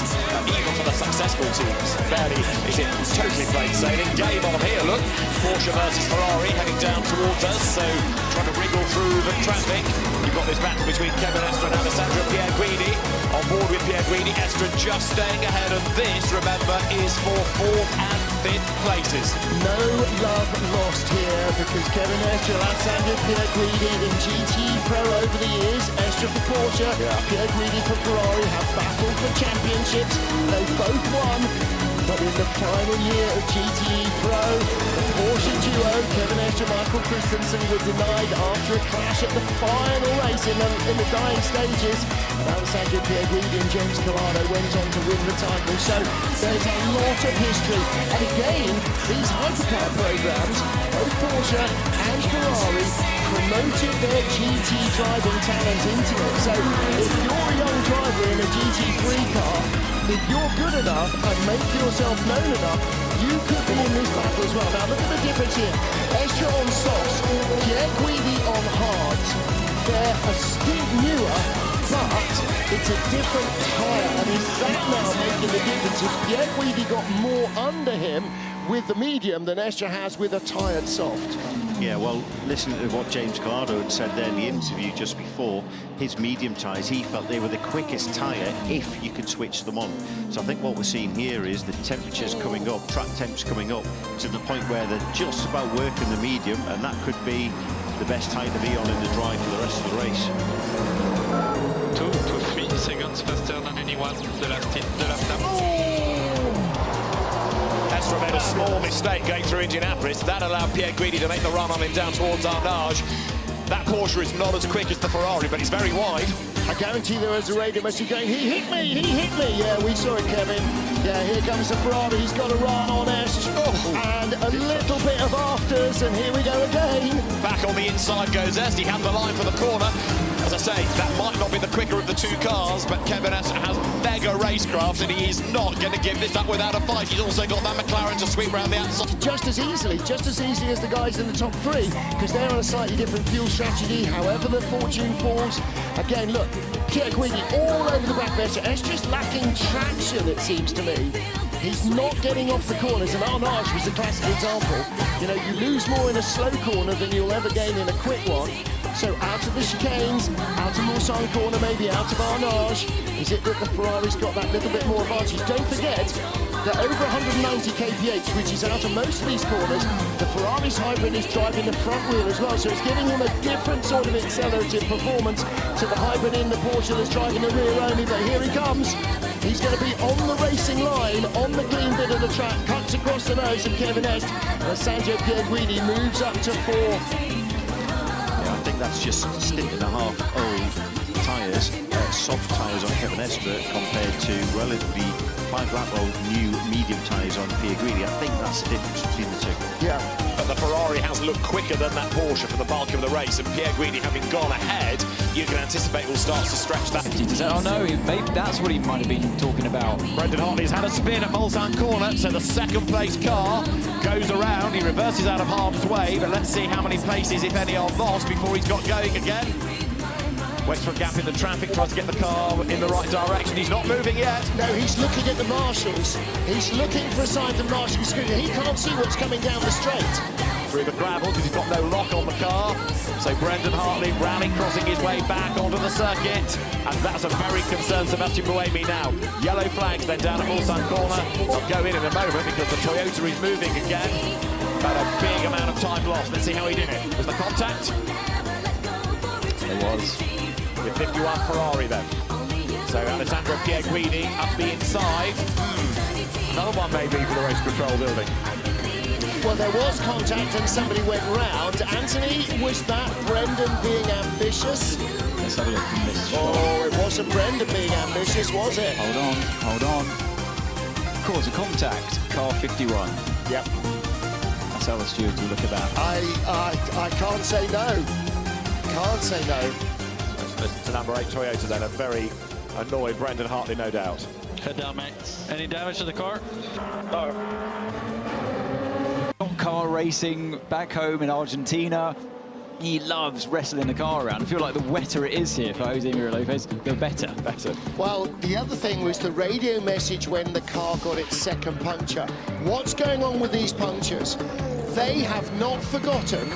S5: even for the successful teams. Barely is it totally plain sailing. Game on here, look. Porsche versus Ferrari heading down towards us, so trying to wriggle through the traffic. You've got this battle between Kevin Estra and Alessandro Pierguidi. On board with Pierguidi, Estra just staying ahead, and this, remember, is for 4th and 5th places.
S1: No love lost here, because Kevin Estra and Alessandro Pierguidi in GT Pro over the years. Estra for Porsche, Pierguidi for Ferrari have battled for championships. They both won. But in the final year of GT Pro, the Porsche duo, Kevin Estra and Michael Christensen, were denied after a clash at the final race in the dying stages. And Alessandro Pierguidi and James Collado went on to win the title. So there's a lot of history. And again, these hypercar programs, both Porsche and Ferrari, promoted their GT driving talent into it. So if you're a young driver in a GT3 car, if you're good enough and make yourself known enough, you could be in this battle as well. Now look at the difference here. Estra on softs, Pierguidi on hards. They're a stint newer, but It's a different tyre, and is that now making the difference? If Pierre Guidi got more under him with the medium than Escher has with a tired soft.
S8: Yeah, well, listening to what James Gallardo had said there in the interview just before, his medium tyres, he felt they were the quickest tyre if you could switch them on. So I think what we're seeing here is the temperatures coming up, track temps coming up to the point where they're just about working the medium, and that could be the best tyre to be on in the drive for the rest of the race.
S4: 2 to 3 seconds faster than anyone the last lap.
S5: Escher made a small mistake going through Indianapolis. That allowed Pierre Guidi to make the run on him down towards Arnage. That Porsche is not as quick as the Ferrari, but it's very wide.
S1: I guarantee there was a radio message going, he hit me, he hit me. Yeah, we saw it, Kevin. Yeah, here comes the Ferrari. He's got a run on Escher. And a little bit of afters, and here we go again.
S5: Back on the inside goes Escher. He had the line for the corner. As I say, that might not be the quicker of the two cars, but Kevin Escher has mega racecraft, and he is not going to give this up without a fight. He's also got that McLaren to sweep around the outside.
S1: Just as easily as the guys in the top three, because they're on a slightly different fuel strategy, however the fortune falls. Again, look, Pierre Guidi all over the back of Escher. Escher's lacking traction, it seems to me. He's not getting off the corners, and Arnage was a classic example. You know, you lose more in a slow corner than you'll ever gain in a quick one. So out of the chicanes, out of Mulsanne corner, maybe out of Arnage. Is it that the Ferrari's got that little bit more advantage? Don't forget that over 190 kph, which is out of most of these corners, the Ferrari's hybrid is driving the front wheel as well, so it's giving him a different sort of accelerative performance to the hybrid in the Porsche that's driving the rear only. But here he comes. He's going to be on the racing line, on the clean bit of the track, cuts across the nose of Kevin Escher, as Sergio Pierre Guidi moves up to fourth.
S8: I think that's just a stint and a half old tyres, soft tyres on Kevin Escher compared to relatively 5-lap-old new medium tyres on Pierre Guidi. I think that's the difference between the two.
S1: Yeah.
S5: But the Ferrari has looked quicker than that Porsche for the bulk of the race, and Pierre Guidi having gone ahead, you can anticipate will start to stretch that.
S2: Oh no, maybe that's what he might have been talking about.
S5: Brendan Hartley's had a spin at Mulsanne corner, so the second place car goes around. He reverses out of harm's way, but let's see how many places, if any, are lost before he's got going again. Waits for a gap in the traffic, tries to get the car in the right direction. He's not moving yet.
S1: No, he's looking at the marshals. He's looking for a sign from marshal scooter. He can't see what's coming down the straight.
S5: Through the gravel, because he's got no lock on the car. So Brendan Hartley crossing his way back onto the circuit. And that's a very concerned Sébastien Buemi now. Yellow flags then down at Mulsanne corner. I'll go in a moment because the Toyota is moving again. About a big amount of time lost. Let's see how he did it. Was the contact? It was. With 51 Ferrari then. So Alessandro Pierre Guidi up the inside. Another one maybe for the race control building.
S1: Well, there was contact and somebody went round. Anthony, was that Brendan being ambitious?
S2: Let's have a look at this.
S1: Oh, it wasn't Brendan being ambitious, was it?
S2: Hold on. Of course, a contact. Car 51.
S1: Yep.
S2: That's how the stewards will look at that.
S1: I can't say no. Can't say no.
S5: Listen to number 8 Toyota then, a very annoyed Brendan Hartley, no doubt.
S10: Head down, mate. Any damage to the car?
S2: Car racing back home in Argentina. He loves wrestling the car around. I feel like the wetter it is here for Jose Miguel Lopez, the better.
S1: Well, the other thing was the radio message when the car got its second puncture. What's going on with these punctures? They have not forgotten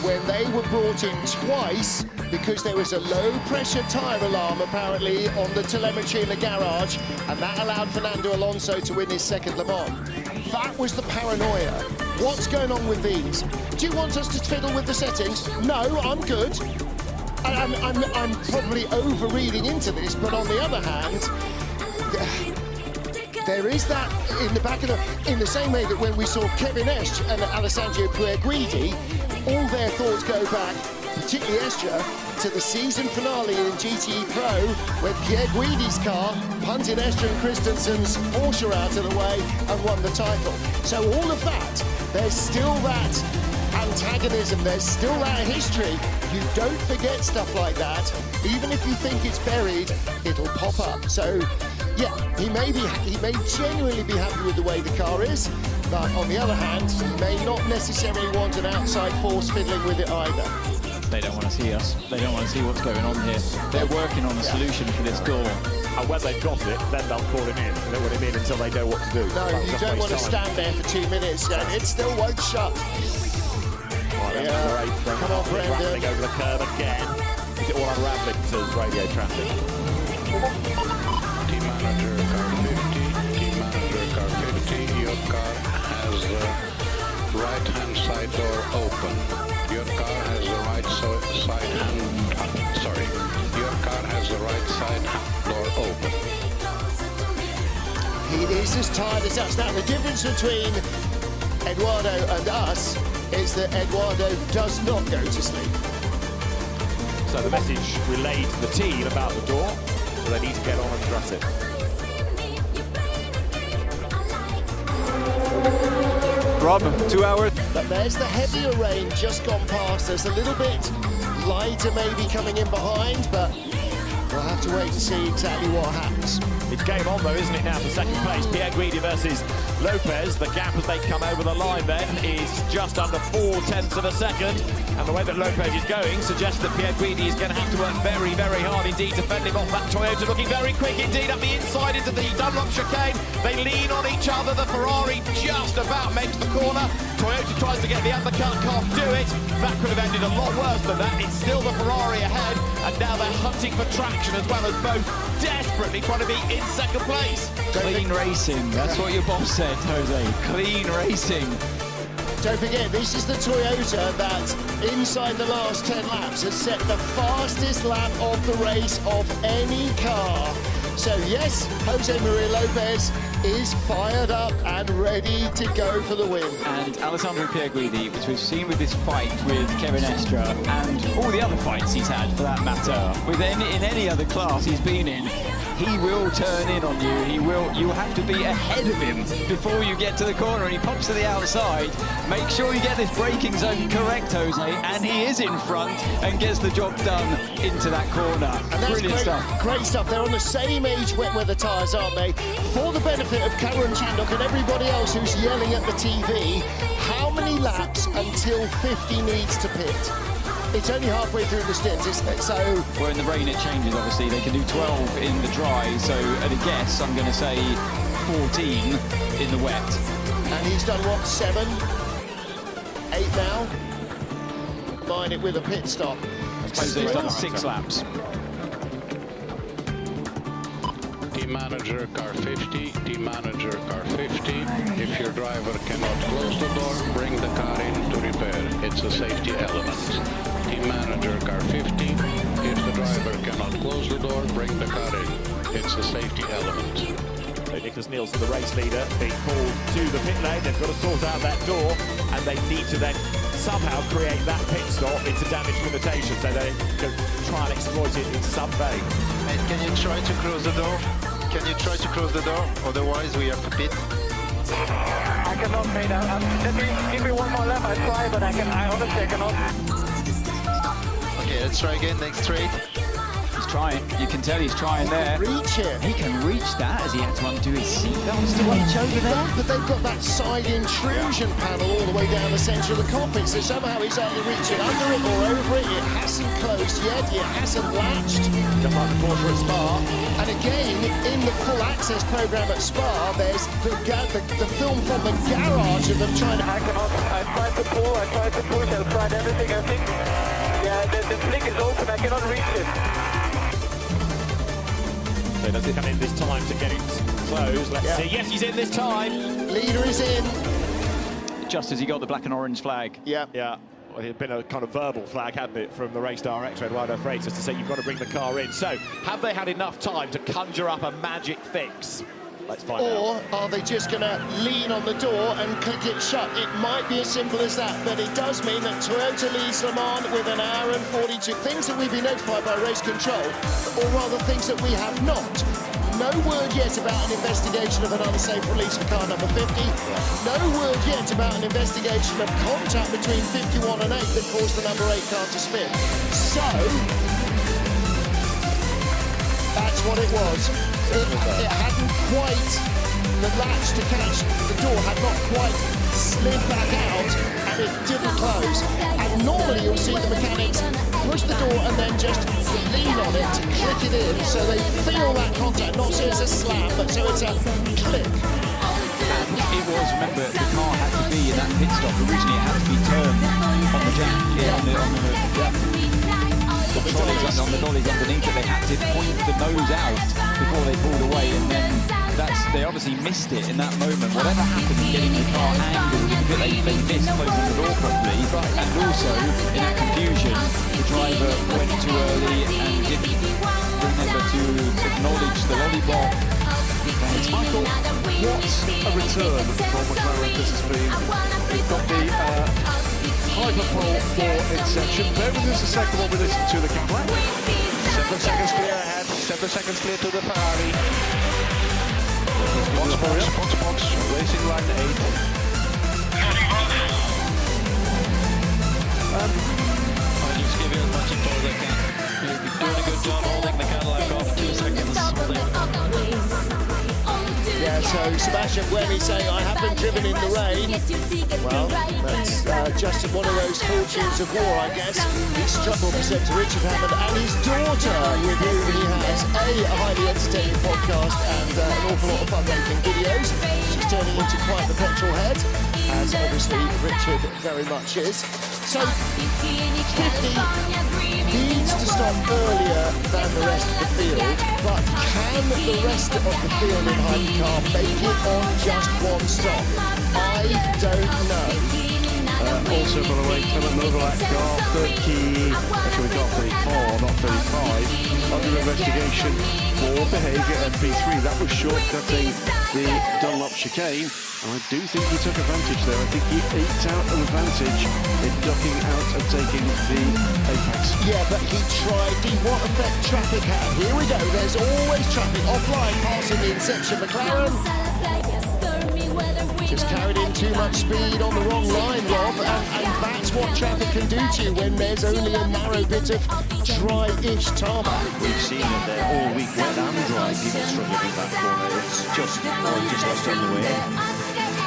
S1: when they were brought in twice because there was a low-pressure tyre alarm, apparently, on the telemetry in the garage, and that allowed Fernando Alonso to win his second Le Mans. That was the paranoia. What's going on with these? Do you want us to fiddle with the settings? No, I'm good. I'm probably over-reading into this, but on the other hand, there is that in the back of in the same way that when we saw Kevin Escher and Alessandro Pierre Guidi, all their thoughts go back, particularly Escher, to the season finale in GTE Pro, where Pierre Guidi's car punted Escher and Christensen's Porsche out of the way and won the title. So all of that, there's still that antagonism, there's still that history. You don't forget stuff like that. Even if you think it's buried, it'll pop up. So yeah, he may genuinely be happy with the way the car is, but on the other hand, he may not necessarily want an outside force fiddling with it either.
S2: They don't want to see us. They don't want to see what's going on here. They're working on the solution for this door.
S5: And when they've got it, then they'll call him in. They don't want him in until they know what to do.
S1: No, you don't want to stand there for 2 minutes and it still won't shut.
S5: Yeah.
S1: Come on, Brendan.
S5: Rattling over the curb again. Is it all unraveling to radio traffic?
S12: Team manager, car 50. Team manager, car 50. Your car has the right-hand side door open. Your car has the right side hand... sorry. Your car has the right side door open.
S1: He is as tired as us. Now, the difference between Eduardo and us is that Eduardo does not go to sleep.
S5: So the message relayed to the team about the door, so they need to get on and address it.
S2: Rob, 2 hours.
S1: But there's the heavier rain just gone past. There's a little bit lighter maybe coming in behind, but we'll have to wait to see exactly what happens.
S5: It's game on though, isn't it now for second place? Pierre Guidi versus Lopez. The gap as they come over the line then is just under 0.4 of a second. And the way that Lopez is going suggests that Pierre Guidi is going to have to work very, very hard indeed to fend him off. That Toyota looking very quick indeed up the inside into the Dunlop chicane. They lean on each other. The Ferrari just about makes the corner. Toyota tries to get the undercut, can't do it. That could have ended a lot worse than that. It's still the Ferrari ahead, and now they're hunting for traction as well as both desperately trying to be in second place.
S2: Clean racing, that's what your boss said, Jose. Clean racing.
S1: Don't forget, this is the Toyota that, inside the last 10 laps, has set the fastest lap of the race of any car. So yes, Jose Maria Lopez is fired up and ready to go for the win.
S2: And Alessandro Pierre Guidi, which we've seen with this fight with Kevin Estra and all the other fights he's had for that matter, in any other class he's been in, he will turn in on you. You'll have to be ahead of him before you get to the corner, and he pops to the outside. Make sure you get this braking zone correct, Jose, and he is in front and gets the job done into that corner.
S1: And that's
S2: brilliant stuff.
S1: Great stuff. They're on the same age wet weather tyres, aren't they? For the benefit of Karan Chandok and everybody else who's yelling at the TV, how many laps until 50 needs to pit? It's only halfway through the stints, isn't it? So,
S2: well, in the rain it changes, obviously. They can do 12 in the dry, so at a guess, I'm going to say 14 in the wet.
S1: And he's done, what, 7? 8 now? Mine it with a pit stop.
S2: Jose's done 6 laps.
S12: Team manager, car 50. Team manager, car 50. If your driver cannot close the door, bring the car in to repair. It's a safety element. Team manager, car 50. If the driver cannot close the door, bring the car in. It's a safety element.
S5: So Nicholas Nielsen, the race leader, being called to the pit lane. They've got to sort out that door, and they need to then somehow create that pit stop into damage limitation, so they can try and exploit it in some way.
S15: Mate, can you try to close the door? Can you try to close the door? Otherwise, we have to pit.
S9: I cannot, mate. Give me one more lap. I try, but I honestly cannot.
S15: Okay, let's try again. Next straight.
S2: He's trying. You can tell he's trying there.
S1: Reach it.
S2: He can reach that as he had to undo his seatbelts to reach over there.
S1: But they've got that side intrusion panel all the way down the centre of the cockpit, so somehow he's only reaching under it or over it. It hasn't closed yet. It hasn't latched.
S5: Just like the Porsche at Spa.
S1: And again, in the full access programme at Spa, there's the film from the garage of them trying to...
S9: I cannot. I tried to pull, I tried to push, I tried everything, I think. Yeah, the flick is open, I cannot reach it.
S5: So does it come in this time to get it closed? Let's see. Yes, he's in this time.
S1: Leader is in.
S2: Just as he got the black and orange flag.
S1: Yeah.
S5: Yeah. Well, it had been a kind of verbal flag, hadn't it, from the race director, Eduardo Freitas, to say you've got to bring the car in. So, have they had enough time to conjure up a magic fix? Let's find out.
S1: Or are they just going to lean on the door and click it shut? It might be as simple as that, but it does mean that Toyota leads Le Mans with an hour and 42. Things that we've been notified by race control, or rather things that we have not. No word yet about an investigation of an unsafe release of car number 50. No word yet about an investigation of contact between 51 and 8 that caused the number 8 car to spin. So, that's what it was. It hadn't quite, the latch to catch the door had not quite slid back out, and it didn't close. And normally you'll see the mechanics the door and then just lean on it to click it in so they feel that contact, not so it's a slam, but so it's a click.
S2: And it was, remember, the car had to be in that pit stop. Originally, it had to be turned on the jack, on the dollies underneath it. They had to point the nose out before they pulled away, and then they obviously missed it in that moment. Whatever happened in getting the car angled, they missed closing the door properly, and also in that confusion, the driver went too early and didn't remember to acknowledge the lollipop.
S3: Michael, what a return from McLaren this has been. We've got the hyperpole for Inception. Bear with us a second while we listen to the complaint.
S12: 7 seconds clear ahead, 7 seconds clear to the Ferrari. Box, racing line 8.
S6: I'll just give you as much info as I can. You're doing a good job holding the Cadillac off 2 seconds.
S1: Yeah, so Sebastian Buemi saying, I haven't driven in the rain. Well, that's just one of those fortunes of war, I guess. He struggled, he said to Richard Hammond and his daughter, with whom he has a highly entertaining podcast and an awful lot of fun making videos. She's turning into quite the petrol head, as obviously Richard very much is. So, 50 needs to stop earlier than the rest of the field, but can the rest of the field in hypercar make it on just one stop? I don't know.
S3: Also, by the way, Clement Novalak, car 30, actually car 34, not 35, under investigation for behaviour at P3. That was shortcutting the Dunlop chicane, and I do think he took advantage there. I think he eked out an advantage in ducking out and taking the apex.
S1: Yeah, but he tried. What effect traffic had? Here we go. There's always traffic offline passing the Inception McLaren. Just carried in too much speed on the wrong line, Rob, and that's what traffic can do to you when there's only a narrow bit of dry-ish tarmac.
S8: We've seen it there all week, wet and dry. People struggling with that corner. It's just lost on the way in.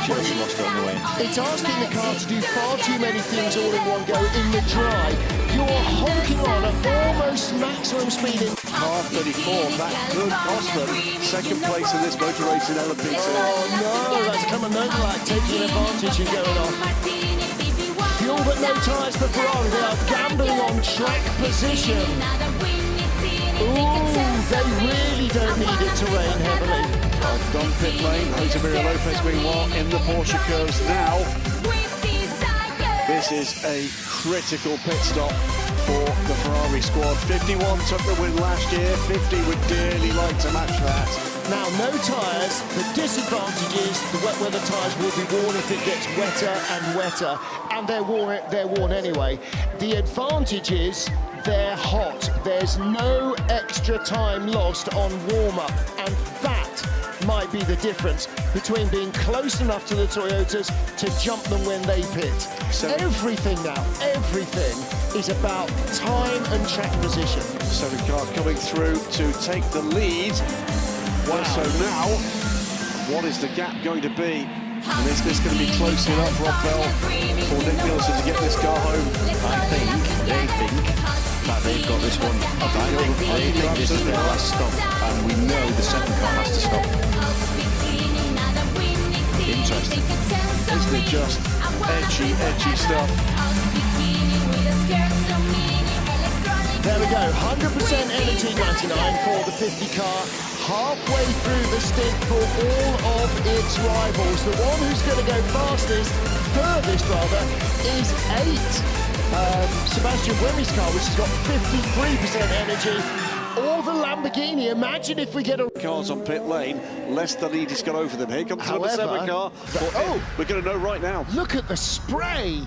S8: Just lost on the way in.
S1: It's asking the car to do far too many things all in one go in the dry. You're honking on at almost maximum speed in
S3: Car 34, that could cost them second place in this motor race in LMP2.
S1: Oh no, that's Clement Novalak taking advantage and going off. Fuel but no tyres for Ferrari. They are gambling on track position. Ooh, they really don't need it to rain heavily.
S3: I've gone pit lane. Jose Maria Lopez meanwhile in the Porsche curves now. This is a critical pit stop for the Ferrari squad. 51 took the win last year. 50 would dearly like to match that.
S1: Now, no tyres. The disadvantage is the wet weather tyres will be worn if it gets wetter and wetter, and they're worn anyway. The advantage is they're hot. There's no extra time lost on warm-up, and that might be the difference between being close enough to the Toyotas to jump them when they pit. Everything now, everything is about time and track position.
S3: Seven car coming through to take the lead. Wow. So now, what is the gap going to be? And is this going to be close enough, Rob Bell, for Nick Nielsen to get this car home?
S8: They think that they've got this one. They think this is their last stop, and we know the second car has to stop. Interesting.
S3: Isn't it just edgy stuff?
S1: There we go, 100% energy 99 for the 50 car. Halfway through the stint for all of its rivals. The one who's going to go furthest rather, is 8. Sebastian Buemi's car, which has got 53% energy. Or the Lamborghini. Imagine if we get a...
S3: Cars on pit lane, less the lead has got over them. Here comes the number 7 car. We're going to know right now.
S1: Look at the spray.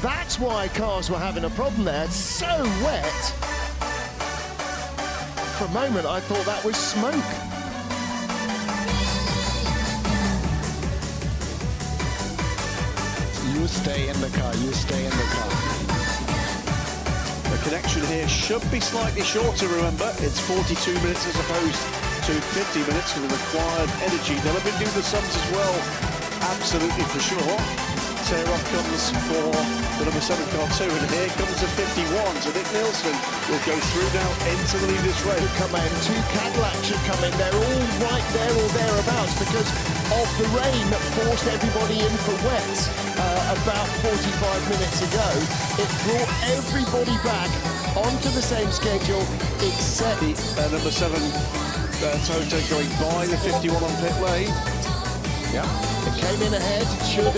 S1: That's why cars were having a problem there. It's so wet. For a moment, I thought that was smoke.
S15: You stay in the car, you stay in the car.
S3: The connection here should be slightly shorter, remember. It's 42 minutes as opposed to 50 minutes for the required energy. They'll have been doing the sums as well, absolutely for sure. Tear off comes for the number 7 car too, and here comes the 51. So Nick Nielsen will go through now into the leaders' race.
S1: Come in, 2 Cadillacs should come in. They're all right there or thereabouts because of the rain that forced everybody in for wets about 45 minutes ago. It brought everybody back onto the same schedule except
S3: the number 7 Toyota going by the 51 on pit lane.
S1: Yeah, it came in ahead, should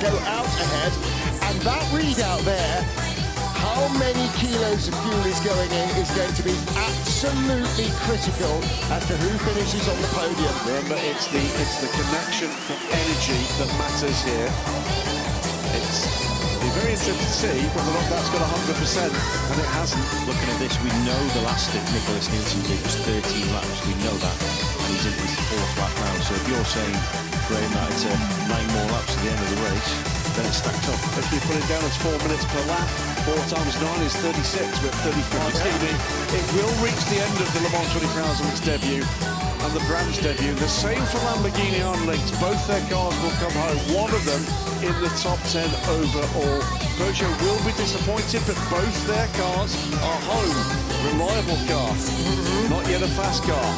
S1: go out ahead, and that readout there, how many kilos of fuel is going in is going to be absolutely critical as to who finishes on the podium.
S3: Remember, it's the connection for energy that matters here. It'll be very interesting to see whether or not that's got 100%, and it hasn't.
S8: Looking at this, we know the last that Nicholas Nielsen did was 13 laps. We know that, and he's in his 4th lap now. So if you're saying, Graham, that it's 9 more laps at the end of the race, then it's stacked up.
S3: If you put it down as 4 minutes per lap, 4 times 9 is 36, but 34 TV. It will reach the end of the Le Mans 24 Hours Week's debut and the brand's debut. The same for Lamborghini Unlinked. Both their cars will come home. One of them in the top 10 overall. Peugeot will be disappointed, but both their cars are home. Reliable car, not yet a fast car.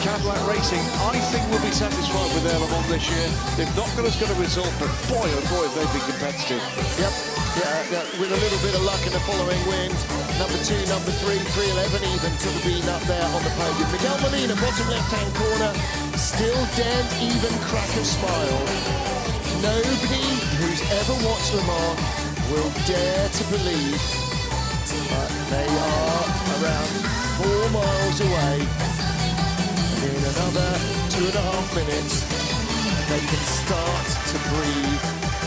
S3: Cadillac Racing, I think, will be satisfied with their Le Mans this year. They've not got as good a result, but boy, oh boy, have they been competitive.
S1: Yep, yeah, with a little bit of luck in the following wind. Number 2, number 3, 311 even could have been up there on the podium. Miguel Molina, bottom left-hand corner, still dead even, crack a smile. Nobody who's ever watched Le Mans will dare to believe that they are around 4 miles away. In another 2.5 minutes, they can start to breathe.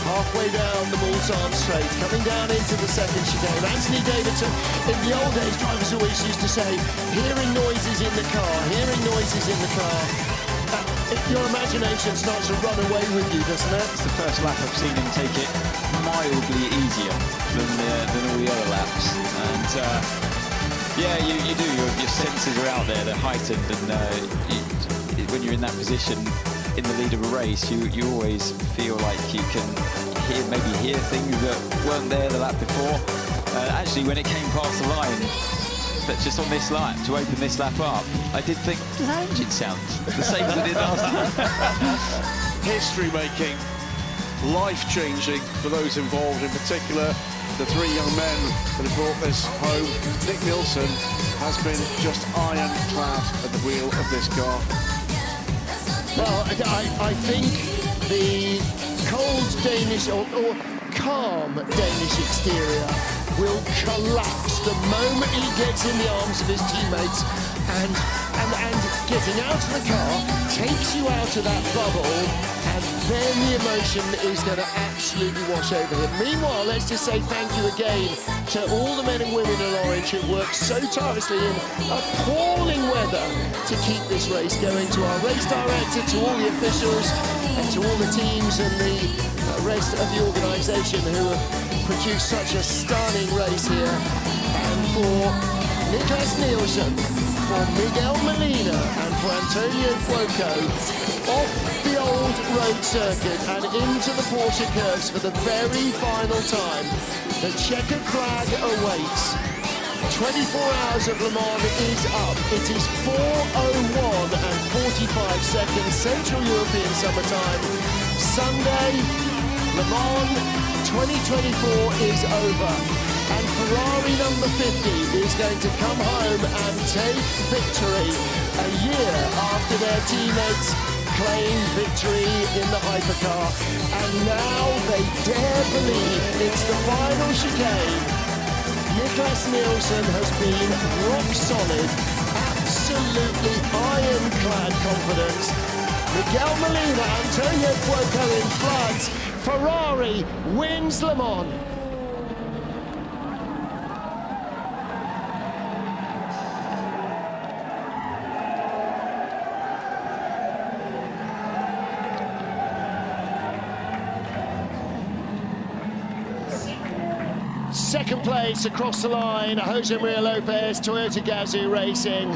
S1: Halfway down the Mulsanne Straight, coming down into the second chicane. Anthony Davidson, in the old days, drivers always used to say, hearing noises in the car, hearing noises in the car. Your imagination starts to run away with you, doesn't it?
S2: It's the first lap I've seen him take it mildly easier than all the other laps. And yeah, you do. Your senses are out there. They're heightened, and when you're in that position in the lead of a race, you always feel like you can hear things that weren't there the lap before. Actually, when it came past the line, but just on this lap, to open this lap up, I did think, does that engine sound the same as it did last time?
S3: History-making, life-changing for those involved, in particular the 3 young men that have brought this home. Nick Nielsen has been just ironclad at the wheel of this car.
S1: Well, I think the cold Danish or calm Danish exterior will collapse the moment he gets in the arms of his teammates, and getting out of the car takes you out of that bubble, and then the emotion is going to absolutely wash over him. Meanwhile, let's just say thank you again to all the men and women in orange who worked so tirelessly in appalling weather to keep this race going, to our race director, to all the officials, and to all the teams and the rest of the organisation who have produced such a stunning race here. And for Nicholas Nielsen, for Miguel Molina, and for Antonio Fuoco, off the old road circuit and into the Porsche curves for the very final time. The checkered flag awaits. 24 hours of Le Mans is up. It is 4:01 and 45 seconds, Central European summertime. Sunday, Le Mans 2024 is over. And Ferrari number 50 is going to come home and take victory a year after their teammates claimed victory in the hypercar. And now they dare believe it's the final chicane. Nicholas Nielsen has been rock solid, absolutely ironclad confidence. Miguel Molina, Antonio Fuoco in front. Ferrari wins Le Mans. Second place across the line, Jose Maria Lopez, Toyota Gazoo Racing.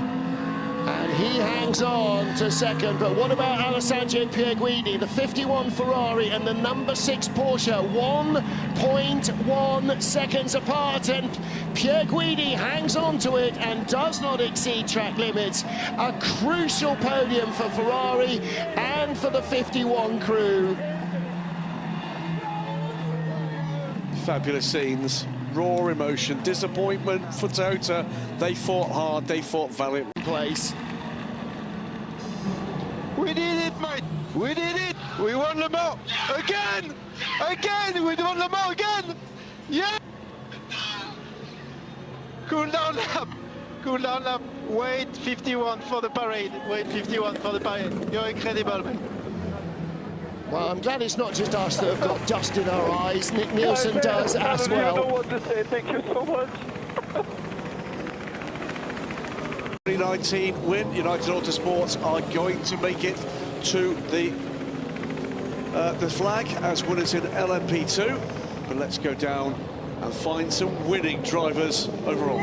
S1: And he hangs on to second, but what about Alessandro Pierguidi, the 51 Ferrari and the number 6 Porsche, 1.1 seconds apart, and Pierguidi hangs on to it and does not exceed track limits. A crucial podium for Ferrari and for the 51 crew.
S3: Fabulous scenes, raw emotion, disappointment for Tota. They fought hard, they fought valiant.
S1: Place.
S15: We did it, mate! We did it! We won Le Mans! Again! Again! We won Le Mans again! Yeah! Cool down lap! Cool down lap! Wait 51 for the parade! Wait 51 for the parade! You're incredible, mate!
S1: Well, I'm glad it's not just us that have got dust in our eyes. Nick Nielsen does as well.
S9: I don't know what to say. Thank you so much.
S3: 2019 win, United Autosports are going to make it to the flag as winners in LMP2. But let's go down and find some winning drivers overall.